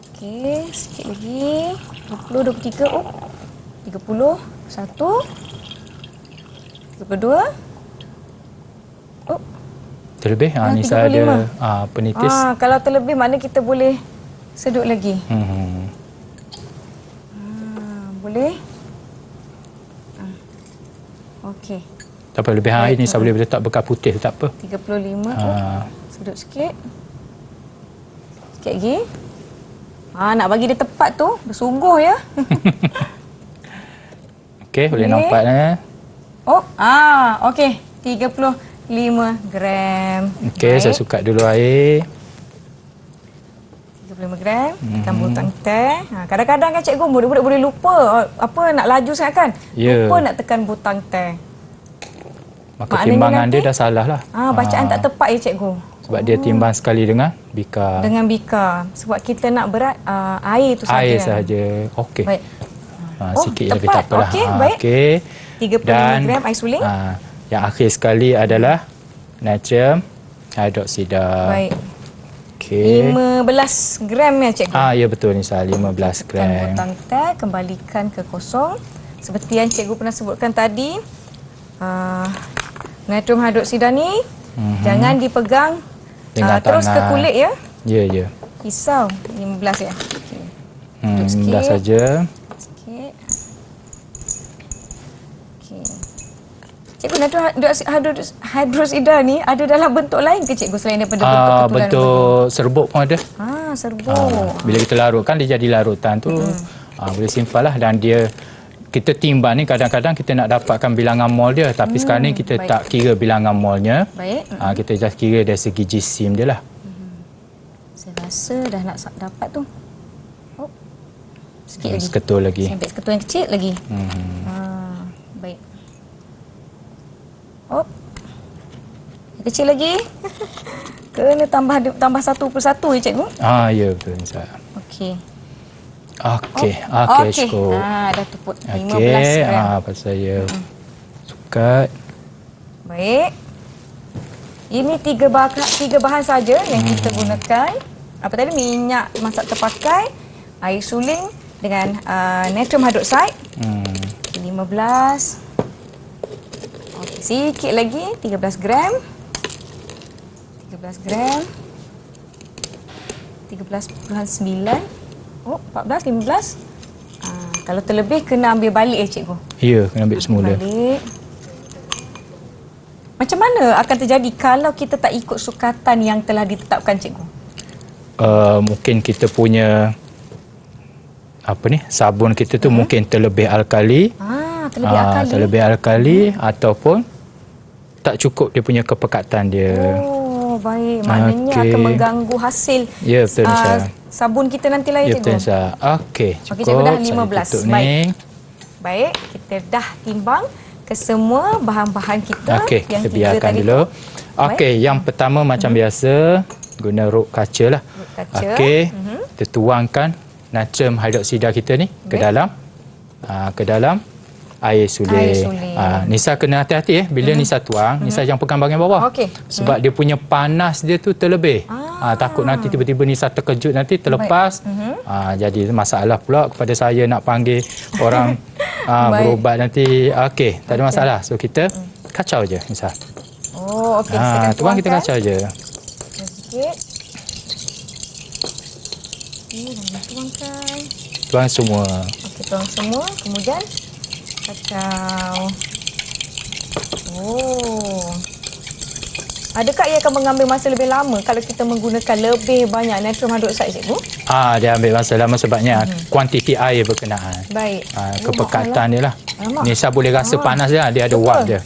Okey, sikit lagi. 20, 23. 30. 1. 32. Oh, Terlebih, Nisa 35. ada penitis. Kalau terlebih mana kita boleh sedut lagi. Boleh. Okey. Tak apa, lebih air Nisa boleh letak bekas putih, tak apa. 35 tu. Sedut sikit. Sikit lagi. Nak bagi dia tepat tu, bersungguh ya. Okey, boleh nampak. Okey. 35 gram. Okey, saya suka dulu air. 35 gram. Tekan butang teh. Kadang-kadang kan cikgu, murid-murid boleh lupa nak laju sangat kan. Ya. Lupa nak tekan butang teh. Maka timbangan dia dah salah lah. Bacaan tak tepat ya cikgu. Sebab dia timbang sekali dengan bika. Dengan bika. Sebab kita nak berat air tu saja. Air saja. Okey. Baik. Sikit lagi tak apalah. Okey, baik. Okey. 35 gram air suling. Yang akhir sekali adalah natrium hidroksida. Baik. Okey. 15 gram ya cikgu. Ya betul Nisa, 15 gram. Tekan butang teh, kembalikan ke kosong. Seperti yang cikgu pernah sebutkan tadi. Natrium hidroksida ni jangan dipegang dengan terus ke tangan. kulit ya. Ya. Pisau 15 ya. Okey. 15 saja. Sikit. Okey. Cikgu, natrium hidroksida ni ada dalam bentuk lain ke cikgu selain daripada bentuk ketulan? Bentuk serbuk pun ada. Serbuk. Bila kita larutkan dia jadi larutan tu boleh simpan lah, dan dia kita timbang ni kadang-kadang kita nak dapatkan bilangan mol dia, tapi sekarang ni kita tak kira bilangan molnya. Baik. Kita just kira dari segi jisim dia lah. Saya rasa dah nak dapat tu. Sikit lagi. Seketul lagi. Saya ambil seketul yang kecil lagi. Baik. Yang kecil lagi. Kena tambah 1/1 ya cikgu? Ya betul Nisa. Okey. Okey, cukup. Dah tepuk 15 gram. Pasal saya sukat. Baik. Ini tiga bahan saja yang kita gunakan. Apa tadi? Minyak masak terpakai, air suling dengan natrium hidroksida. 15. Okey, sikit lagi 13 gram. 13 gram. 13.9. 14, 15. Kalau terlebih kena ambil balik cikgu. Ya, kena ambil semula. Balik. Macam mana akan terjadi kalau kita tak ikut sukatan yang telah ditetapkan cikgu? Mungkin kita punya sabun kita tu mungkin terlebih alkali. Terlebih alkali. Terlebih alkali ataupun tak cukup dia punya kepekatan dia. Baik. Maknanya akan mengganggu hasil betul, sabun kita nanti lah ya cikgu. Betul, Okey, cukup. Okey, cikgu dah 15. Baik, kita dah timbang ke semua bahan-bahan kita yang kita tiga biarkan tadi dulu. tu. Okey, yang pertama macam biasa guna ruk kaca lah. Okey, kita tuangkan natrium hidroksida kita ni ke dalam air suling. Nisa kena hati-hati bila Nisa tuang, Nisa jangan pegang bahagian bawah. Sebab dia punya panas dia tu terlebih. Takut nanti tiba-tiba Nisa terkejut nanti terlepas. Jadi masalah pula kepada saya nak panggil orang berubat nanti. Okey, tak ada masalah. So kita kacau je Nisa. Okey, tuang kita kacau je. Sikit. Tuangkan. Tuang semua. Okey, tuang semua. Kemudian kacau. Adakah ia akan mengambil masa lebih lama kalau kita menggunakan lebih banyak natrium hidroksida cikgu? Dia ambil masa lama sebabnya kuantiti air berkenaan. Baik. Kepekatan dia lah. Nisa boleh rasa panas dia, dia ada wap dia.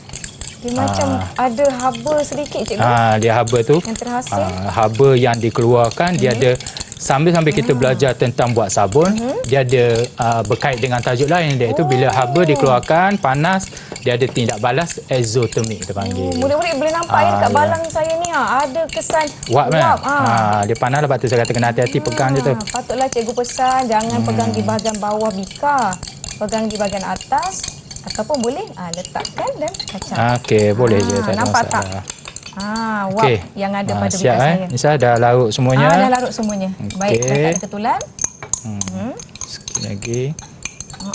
Dia macam ada haba sedikit cikgu. Dia haba tu. Yang terhasil. Haba yang dikeluarkan dia ada. Sambil kita belajar tentang buat sabun, dia ada berkait dengan tajuk lain, iaitu bila haba dikeluarkan panas, dia ada tindak balas exothermic kita panggil. Murid-murid boleh nampak dekat balang saya ni ada kesan wap. Dia panas lah, sebab tu saya kata kena hati-hati pegang dia tu. Patutlah cikgu pesan jangan pegang di bahagian bawah bika, pegang di bahagian atas ataupun boleh letakkan dan kacau. Okey, boleh je, tak ada nampak masalah. Tak? Wap yang ada pada bika saya. Nisa dah larut semuanya. Dah larut semuanya. Baik, dah tak ada ketulan. Sikit lagi.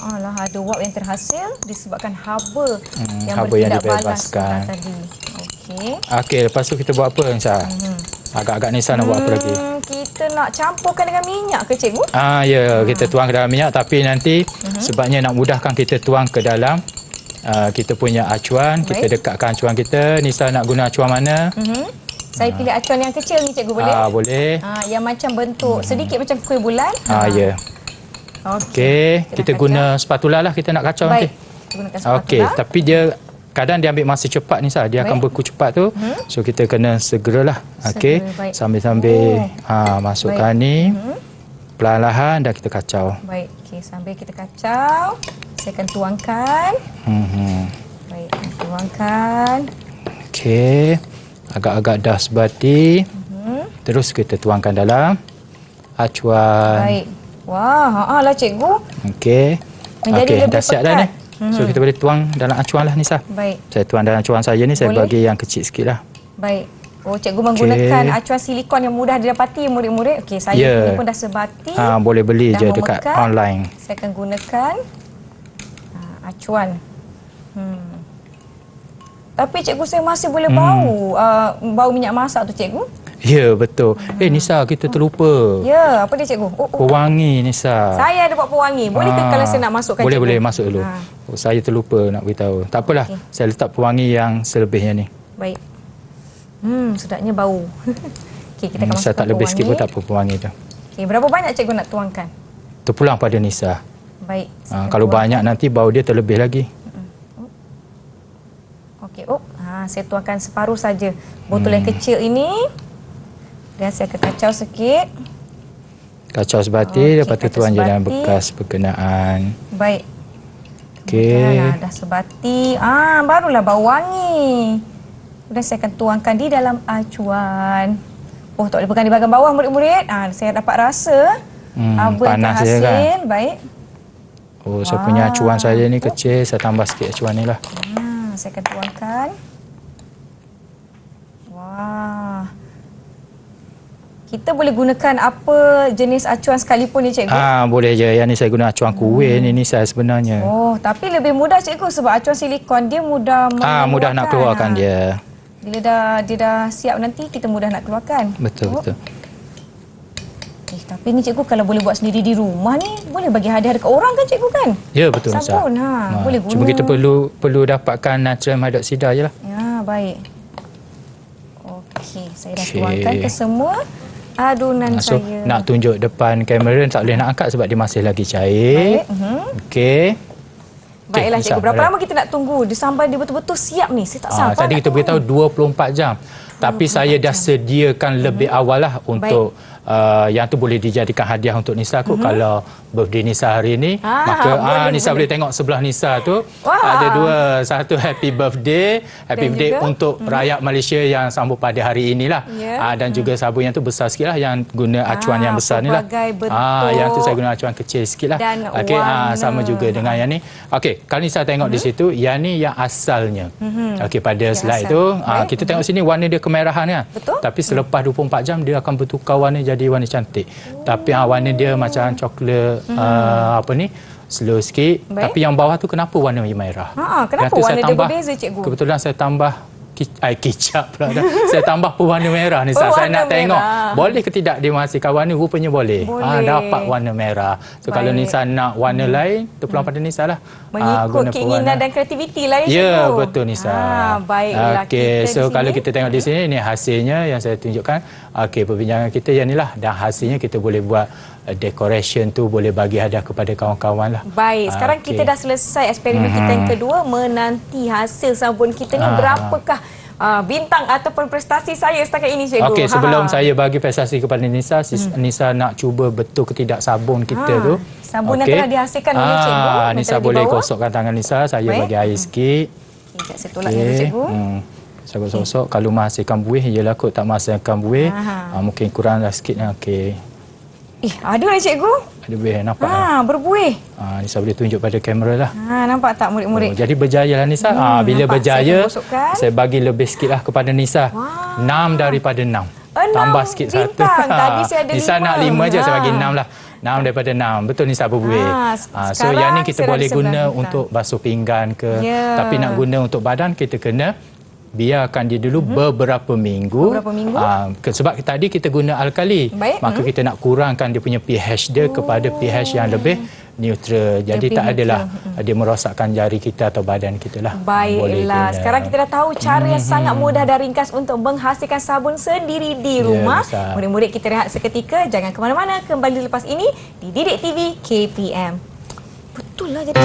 Lah ada wap yang terhasil disebabkan haba yang haba yang bertindak balas dibebaskan. tadi. Okey. Okey, lepas tu kita buat apa Nisa? Agak-agak Nisa nak buat apa lagi? Kita nak campurkan dengan minyak ke cikgu? Ya, kita tuang ke dalam minyak, tapi nanti sebabnya nak mudahkan kita tuang ke dalam kita punya acuan. Kita dekatkan acuan kita. Nisa nak guna acuan mana? Saya pilih acuan yang kecil ni cikgu, boleh? Boleh. Yang macam bentuk sedikit macam kuih bulan. Ya. Okey, kita guna spatula lah kita nak kacau nanti. Gunakan spatula. Okey, tapi dia kadang dia ambil masa cepat Nisa. Dia akan beku cepat tu. So kita kena segeralah. Okey. Sambil-sambil masukkan ni. Perlahan-lahan dah kita kacau. Baik. Okey, sambil kita kacau, saya akan tuangkan. Baik, tuangkan. Okey. Agak-agak dah sebati. Terus kita tuangkan dalam acuan. Baik. Wah, lah cikgu. Okey. Menjadi lebih dah siap dah ni. pekat. So kita boleh tuang dalam acuan lah Nisa. Baik. Saya tuang dalam acuan saya ni, saya Boleh? bagi yang kecil sikit lah. Baik. Cikgu menggunakan acuan silikon yang mudah didapati murid-murid. Okey, saya ini pun dah sebati. Boleh beli je dekat memekat. online. Saya akan gunakan acuan. Tapi cikgu, saya masih boleh bau minyak masak tu cikgu. Ya, betul. Nisa, kita terlupa. Ya, apa dia cikgu? Pewangi Nisa. Saya ada buat pewangi. Boleh ke kalau saya nak masukkan cikgu? Boleh masuk dulu. Saya terlupa nak beritahu. Tak apalah. Saya letak pewangi yang selebihnya ni. Baik. Sedapnya bau. Okey, kita akan masukkan Saya tak lebih sikit pun tak apa pewangi tu. Okey, berapa banyak cikgu nak tuangkan? Terpulang pada Nisa. Baik. Kalau banyak nanti bau dia terlebih lagi. Okey, saya tuangkan separuh saja botol yang kecil ini. Dan saya akan kacau sikit. Kacau sebati, lepas tu tuang je dalam bekas berkenaan. Baik. Okey. Dah sebati. Barulah bau wangi. Kemudian saya akan tuangkan di dalam acuan. Tak boleh pegang di bahagian bawah murid-murid. Saya dapat rasa haba yang panas terhasil. je kan? Baik. Saya punya acuan saya ni kecil, saya tambah sikit acuan ni lah. Saya akan tuangkan. Wah. Kita boleh gunakan apa jenis acuan sekalipun ni cikgu? Boleh je. Yang ni saya guna acuan kuih ni saya sebenarnya. Tapi lebih mudah cikgu sebab acuan silikon dia mudah mudah nak keluarkan dia. Bila dia dah siap nanti kita mudah nak keluarkan. Betul. Tapi ni cikgu kalau boleh buat sendiri di rumah ni boleh bagi hadiah dekat orang kan cikgu kan? Ya betul Nisa. Sabun boleh guna. Cuma kita perlu dapatkan natrium hidroksida je lah. Ya baik. Okey, saya dah tuangkan ke semua adunan saya. Nak tunjuk depan kamera tak boleh nak angkat sebab dia masih lagi cair. Okey. Baiklah cikgu, berapa lama kita nak tunggu sampai dia betul-betul siap ni? Saya tak sabar. Tadi kita beritahu 24 jam. Tapi saya dah sediakan lebih awal lah untuk yang tu boleh dijadikan hadiah untuk Nisa kot. Kalau birthday Nisa hari ni, maka Nisa boleh tengok sebelah Nisa tu. Ada dua, satu happy birthday untuk rakyat Malaysia yang sambut pada hari inilah. Dan juga sabun yang tu besar sikit lah, yang guna acuan yang besar ni lah. Yang tu saya guna acuan kecil sikit lah. Okey, sama juga dengan yang ni. Okey, kalau Nisa tengok di situ, yang ni yang asalnya. Okey, pada slide tu kita tengok sini warna dia kemerahan kan. Tapi selepas 24 jam dia akan bertukar warna jadi warna cantik. Tapi warna dia macam coklat slow sikit. Tapi yang bawah tu kenapa warna merah? Kenapa warna dia berbeza cikgu? Kebetulan saya tambah kicap pula dah. Saya tambah pewarna merah ni. Saya nak tengok boleh ke tidak dia menghasilkan warna. Rupanya boleh. Dapat warna merah. So kalau Nisa nak warna lain, terpulang pada Nisa lah. Mengikut keinginan dan kreativiti lah ya cikgu. Ya betul Nisa. Baiklah. Okey, so kalau kita tengok di sini, ni hasilnya yang saya tunjukkan. Okey, perbincangan kita yang inilah. Dan hasilnya kita boleh buat decoration tu, boleh bagi hadiah kepada kawan-kawan lah. Baik, sekarang kita dah selesai eksperimen kita yang kedua. Menanti hasil sabun kita ni berapakah bintang ataupun prestasi saya setakat ini cikgu? Okey, sebelum saya bagi prestasi kepada Nisa, Nisa nak cuba betul ke tidak sabun kita tu. Sabun yang telah dihasilkan oleh cikgu. Nisa boleh gosokkan tangan Nisa. Saya bagi air sikit. Sekejap saya tolak dulu cikgu. Saya gosok. Kalau menghasilkan buih, ialah kot tak menghasilkan buih. Mungkin kurang dah sikit. Okey. Ada lah cikgu. Ada buih, nampak? Berbuih. Nisa boleh tunjuk pada kamera lah. Nampak tak murid-murid? Jadi berjaya lah Nisa. Bila berjaya, saya bagi lebih sikit lah kepada Nisa. 6 daripada 6. Tambah sikit bintang. satu. Tadi saya ada Nisa 5. nak 5 je, saya bagi 6 lah. daripada 6. Betul Nisa berbuih. So yang ni kita boleh guna untuk basuh pinggan ke. Tapi nak guna untuk badan kita kena biarkan dia dulu beberapa minggu. Sebab tadi kita guna alkali. Maka kita nak kurangkan dia punya pH dia kepada pH yang lebih neutral. Jadi tak adalah dia merosakkan jari kita atau badan kita lah. Baiklah. Sekarang kita dah tahu cara yang sangat mudah dan ringkas untuk menghasilkan sabun sendiri di rumah. Murid-murid kita rehat seketika. Jangan ke mana-mana. Kembali lepas ini di Didik TV KPM. Betul lah jadi.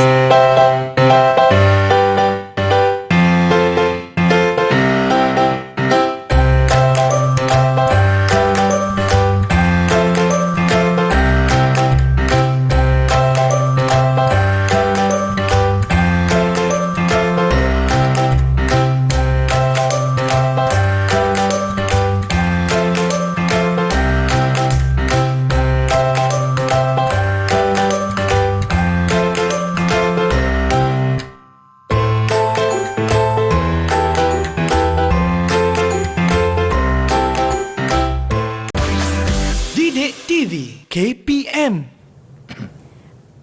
Didik TV KPM.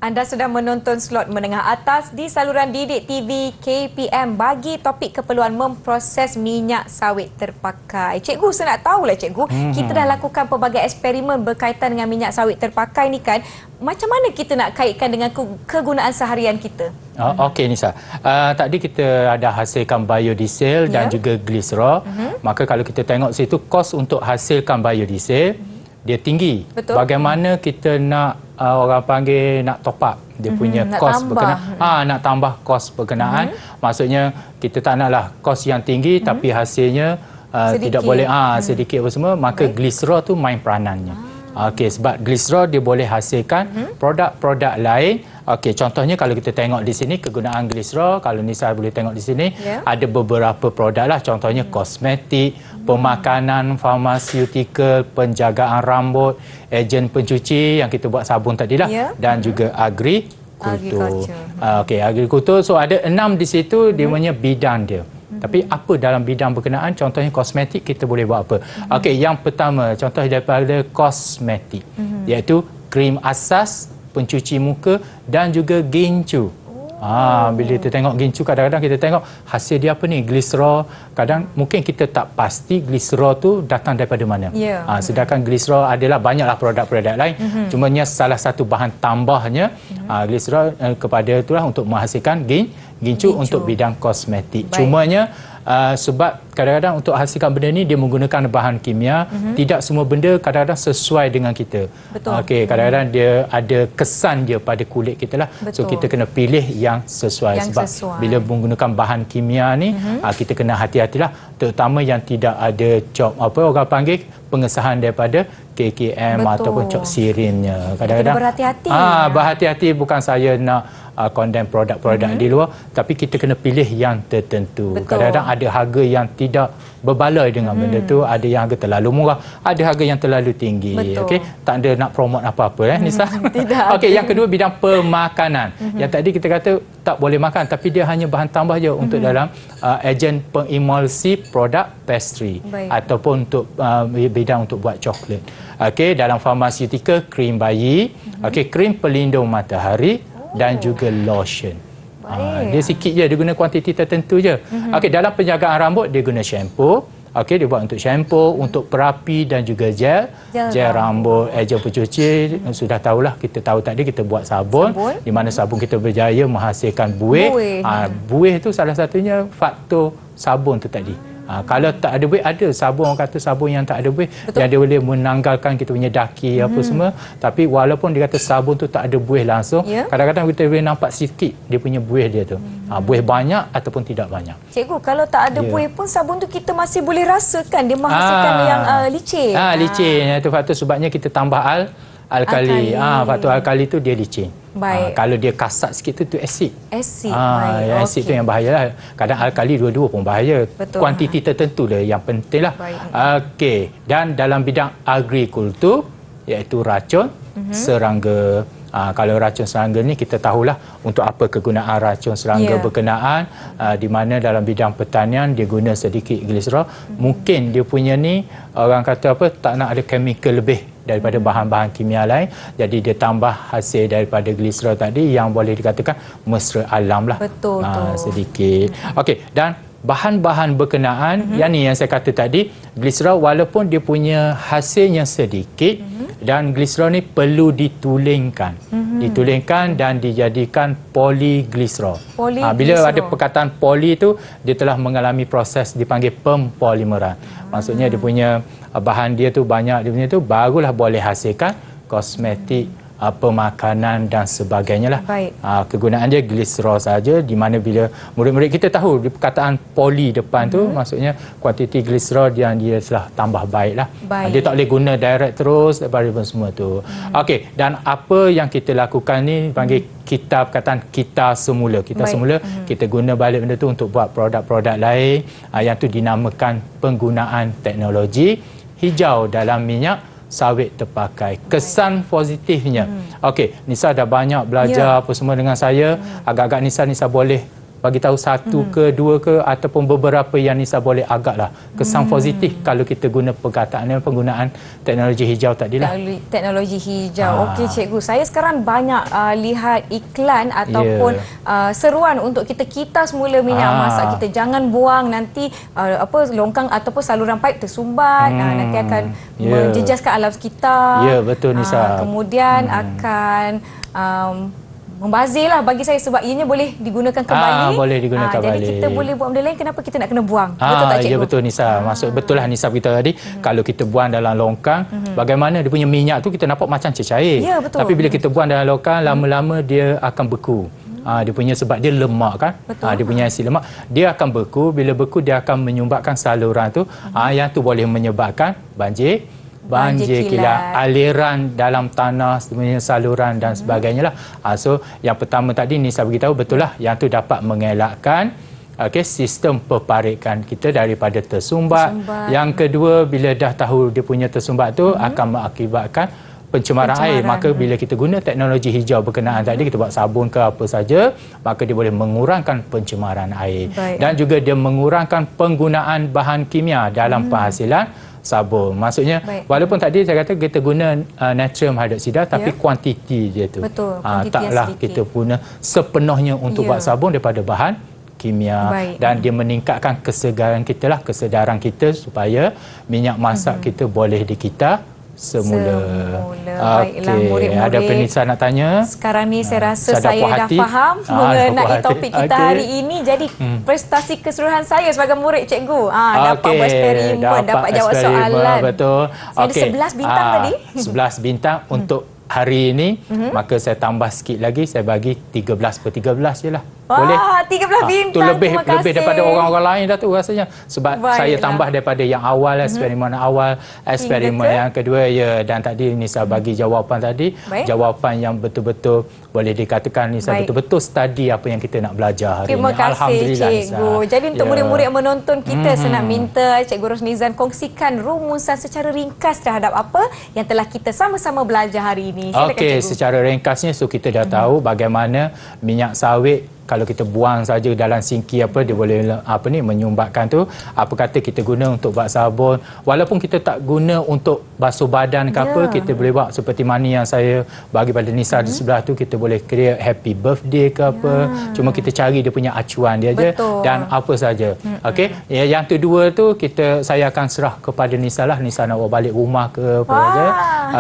Anda sedang menonton slot menengah atas di saluran Didik TV KPM bagi topik keperluan memproses minyak sawit terpakai. Cikgu, saya nak tahulah cikgu, kita dah lakukan pelbagai eksperimen berkaitan dengan minyak sawit terpakai ni kan. Macam mana kita nak kaitkan dengan kegunaan seharian kita? Okey Nisa. Tadi kita ada hasilkan biodiesel dan juga glycerol. Maka kalau kita tengok situ kos untuk hasilkan biodiesel dia tinggi. Betul. Bagaimana kita nak orang panggil nak top up dia punya kos berkenaan, nak tambah kos berkenaan. Maksudnya kita tak naklah kos yang tinggi tapi hasilnya tidak boleh sedikit apa semua, maka glycerol tu main peranannya. Okey, sebab glycerol dia boleh hasilkan produk-produk lain. Okey, contohnya kalau kita tengok di sini kegunaan glycerol, kalau Nisa boleh tengok di sini ada beberapa produk lah, contohnya kosmetik, pemakanan, farmaseutical, penjagaan rambut, ejen pencuci yang kita buat sabun tadilah, dan juga agrikultur. Okey, agrikultur. So ada 6 di situ dia punya bidang dia. Tapi apa dalam bidang berkenaan, contohnya kosmetik kita boleh buat apa? Okey, yang pertama contoh daripada kosmetik iaitu krim asas, pencuci muka dan juga gincu. Bila kita tengok gincu, kadang-kadang kita tengok hasil dia apa ni, glycerol. Kadang mungkin kita tak pasti glycerol tu datang daripada mana. Sedangkan glycerol adalah banyaklah produk-produk lain. Cumanya salah satu bahan tambahnya glycerol kepada itulah untuk menghasilkan gincu untuk bidang kosmetik. Cumanya sebab kadang-kadang untuk hasilkan benda ni dia menggunakan bahan kimia, tidak semua benda kadang-kadang sesuai dengan kita. Okey, kadang-kadang dia ada kesan dia pada kulit kita lah. So kita kena pilih yang sesuai. Sebab bila menggunakan bahan kimia ni kita kena hati-hatilah, terutama yang tidak ada cop orang panggil pengesahan daripada KKM ataupun cop sirinnya. Kadang-kadang berhati-hati. Berhati-hati, bukan saya nak condemn produk-produk di luar, tapi kita kena pilih yang tertentu. Kadang-kadang ada harga yang tidak berbaloi dengan benda tu, ada yang harga terlalu murah, ada harga yang terlalu tinggi. Okey, tak ada nak promote apa-apa Nisa. Tidak. Okey, yang kedua bidang pemakanan. Yang tadi kita kata tak boleh makan, tapi dia hanya bahan tambah je untuk dalam ejen pengemulsi produk pastry ataupun untuk bidang untuk buat coklat. Okey, dalam farmaseutical krim bayi, okey, krim pelindung matahari dan juga lotion. Dia sikit je, dia guna kuantiti tertentu je. Okey, dalam penjagaan rambut dia guna shampoo. Okey, dia buat untuk shampoo, untuk perapi dan juga gel rambut, ejen pencuci. Sudah tahulah, kita tahu tadi kita buat sabun. Di mana sabun kita berjaya menghasilkan buih. Buih tu salah satunya faktor sabun tu tadi. Kalau tak ada buih, ada sabun, orang kata sabun yang tak ada buih yang dia boleh menanggalkan kita punya daki apa semua. Tapi walaupun dia kata sabun tu tak ada buih langsung, kadang-kadang kita boleh nampak sikit dia punya buih dia tu. Buih banyak ataupun tidak banyak. Cikgu, kalau tak ada buih pun sabun tu kita masih boleh rasakan dia menghasilkan yang licin. Licin. Itu faktor sebabnya kita tambah alkali. Faktor alkali tu dia licin. Kalau dia kasar sikit tu asid. Asid tu yang bahayalah. Kadang alkali dua-dua pun bahaya. Kuantiti tertentu lah yang penting lah. Okey, dan dalam bidang agrikultur iaitu racun serangga. Kalau racun serangga ni kita tahulah untuk apa kegunaan racun serangga berkenaan, di mana dalam bidang pertanian dia guna sedikit glycerol. Mungkin dia punya ni orang kata apa, tak nak ada chemical lebih daripada bahan-bahan kimia lain. Jadi dia tambah hasil daripada gliserol tadi yang boleh dikatakan mesra alam lah. Betul. Sedikit. Okey, dan bahan-bahan berkenaan yang ni yang saya kata tadi, gliserol walaupun dia punya hasilnya sedikit dan gliserol ni perlu ditulingkan. Ditulingkan dan dijadikan poligliserol. Bila ada perkataan poli tu, dia telah mengalami proses dipanggil pempolimeran. Maksudnya dia punya bahan dia tu banyak, dia punya tu barulah boleh hasilkan kosmetik, pemakanan dan sebagainya lah. Kegunaan dia gliserol saja, di mana bila murid-murid kita tahu di perkataan poli depan tu maksudnya kuantiti gliserol yang dia telah tambah baik lah. Dia tak boleh guna direct terus daripada semua tu. Okey, dan apa yang kita lakukan ni panggil kita perkataan kita semula. Semula kita guna balik benda tu untuk buat produk-produk lain yang tu dinamakan penggunaan teknologi hijau dalam minyak sawit terpakai. Kesan positifnya. Okey, Nisa dah banyak belajar apa semua dengan saya. Agak-agak Nisa boleh bagi tahu satu ke dua ke ataupun beberapa yang Nisa boleh agaklah kesan positif kalau kita guna perkataan penggunaan teknologi hijau tadilah. Teknologi hijau. Okey cikgu, saya sekarang banyak lihat iklan ataupun seruan untuk kita semula minyak masak kita. Jangan buang, nanti longkang ataupun saluran paip tersumbat, nanti akan menjejaskan alam sekitar. Ya, betul Nisa. Kemudian akan membazir lah bagi saya sebab ianya boleh digunakan kembali. Boleh digunakan kembali. Jadi kita boleh buat benda lain, kenapa kita nak kena buang? Betul tak cikgu? Ya, betul Nisa. Maksud betul lah Nisa beritahu tadi, kalau kita buang dalam longkang, bagaimana dia punya minyak tu kita nampak macam cecair. Ya, betul. Tapi bila kita buang dalam longkang, lama-lama dia akan beku. Dia punya sebab dia lemak kan. Dia punya asid lemak, dia akan beku. Bila beku dia akan menyumbatkan saluran tu. Yang tu boleh menyebabkan banjir kilat, aliran dalam tanah, sebenarnya saluran dan sebagainya lah. So yang pertama tadi Nisa beritahu betul lah, yang tu dapat mengelakkan sistem peparikan kita daripada tersumbat. Yang kedua, bila dah tahu dia punya tersumbat tu akan mengakibatkan pencemaran air, maka bila kita guna teknologi hijau berkenaan tadi, kita buat sabun ke apa saja, maka dia boleh mengurangkan pencemaran air. Dan juga dia mengurangkan penggunaan bahan kimia dalam penghasilan sabun. Maksudnya walaupun tadi saya kata kita guna natrium hidroksida, tapi kuantiti dia tu taklah kita guna sepenuhnya untuk buat sabun daripada bahan kimia. Dan dia meningkatkan kesegaran kita lah, kesedaran kita supaya minyak masak kita boleh dikita semula. Baiklah murid-murid. Ada penisa nak tanya? Sekarang ni saya rasa saya dah faham mengenai topik kita hari ini. Jadi prestasi keseluruhan saya sebagai murid cikgu. Dapat buat eksperimen, dapat jawab soalan. Betul. Saya ada 11 bintang tadi. 11 bintang untuk hari ini. Maka saya tambah sikit lagi, saya bagi 13/13 je lah. Boleh? 13 bintang. Tu lebih daripada orang-orang lain dah tu rasanya. Sebab saya tambah daripada yang awal, eksperimen awal, eksperimen yang kedua, dan tadi Nisa bagi jawapan tadi, jawapan yang betul-betul boleh dikatakan Nisa betul-betul study apa yang kita nak belajar hari ini. Terima kasih Alhamdulillah, cikgu. Nisa. Jadi untuk murid-murid yang menonton kita, saya nak minta Cikgu Rosnizan kongsikan rumusan secara ringkas terhadap apa yang telah kita sama-sama belajar hari ini. Okey, secara ringkasnya kita dah tahu bagaimana minyak sawit kalau kita buang saja dalam sinki dia boleh menyumbatkan tu. Apa kata kita guna untuk buat sabun, walaupun kita tak guna untuk basuh badan ke apa, kita boleh buat seperti mana yang saya bagi pada Nisa di sebelah tu, kita boleh create happy birthday ke apa. Cuma kita cari dia punya acuan dia je dan apa saja. Okey, yang kedua tu saya akan serah kepada Nisa lah. Nisa nak bawa balik rumah ke apa saja.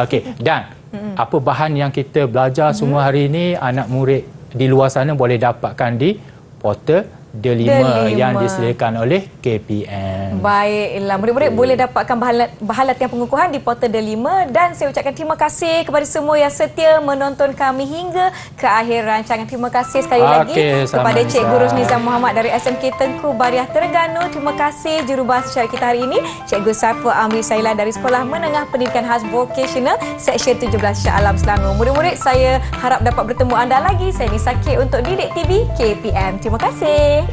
Okey, dan apa bahan yang kita belajar semua hari ini, anak murid di luar sana boleh dapatkan di portal D5 yang disediakan oleh KPM. Baiklah, murid-murid boleh dapatkan bahan latihan pengukuhan di portal D5, dan saya ucapkan terima kasih kepada semua yang setia menonton kami hingga ke akhir rancangan. Terima kasih sekali lagi kepada Cikgu Rosnizan Muhammad dari SMK Tengku Bariah Terengganu. Terima kasih jurubahasa syarat kita hari ini Cikgu Saiful Amri Sailan dari Sekolah Menengah Pendidikan Khas Vocational Seksyen 17 Shah Alam Selangor. Murid-murid, saya harap dapat bertemu anda lagi. Saya Nisa K untuk Didik TV KPM. Terima kasih.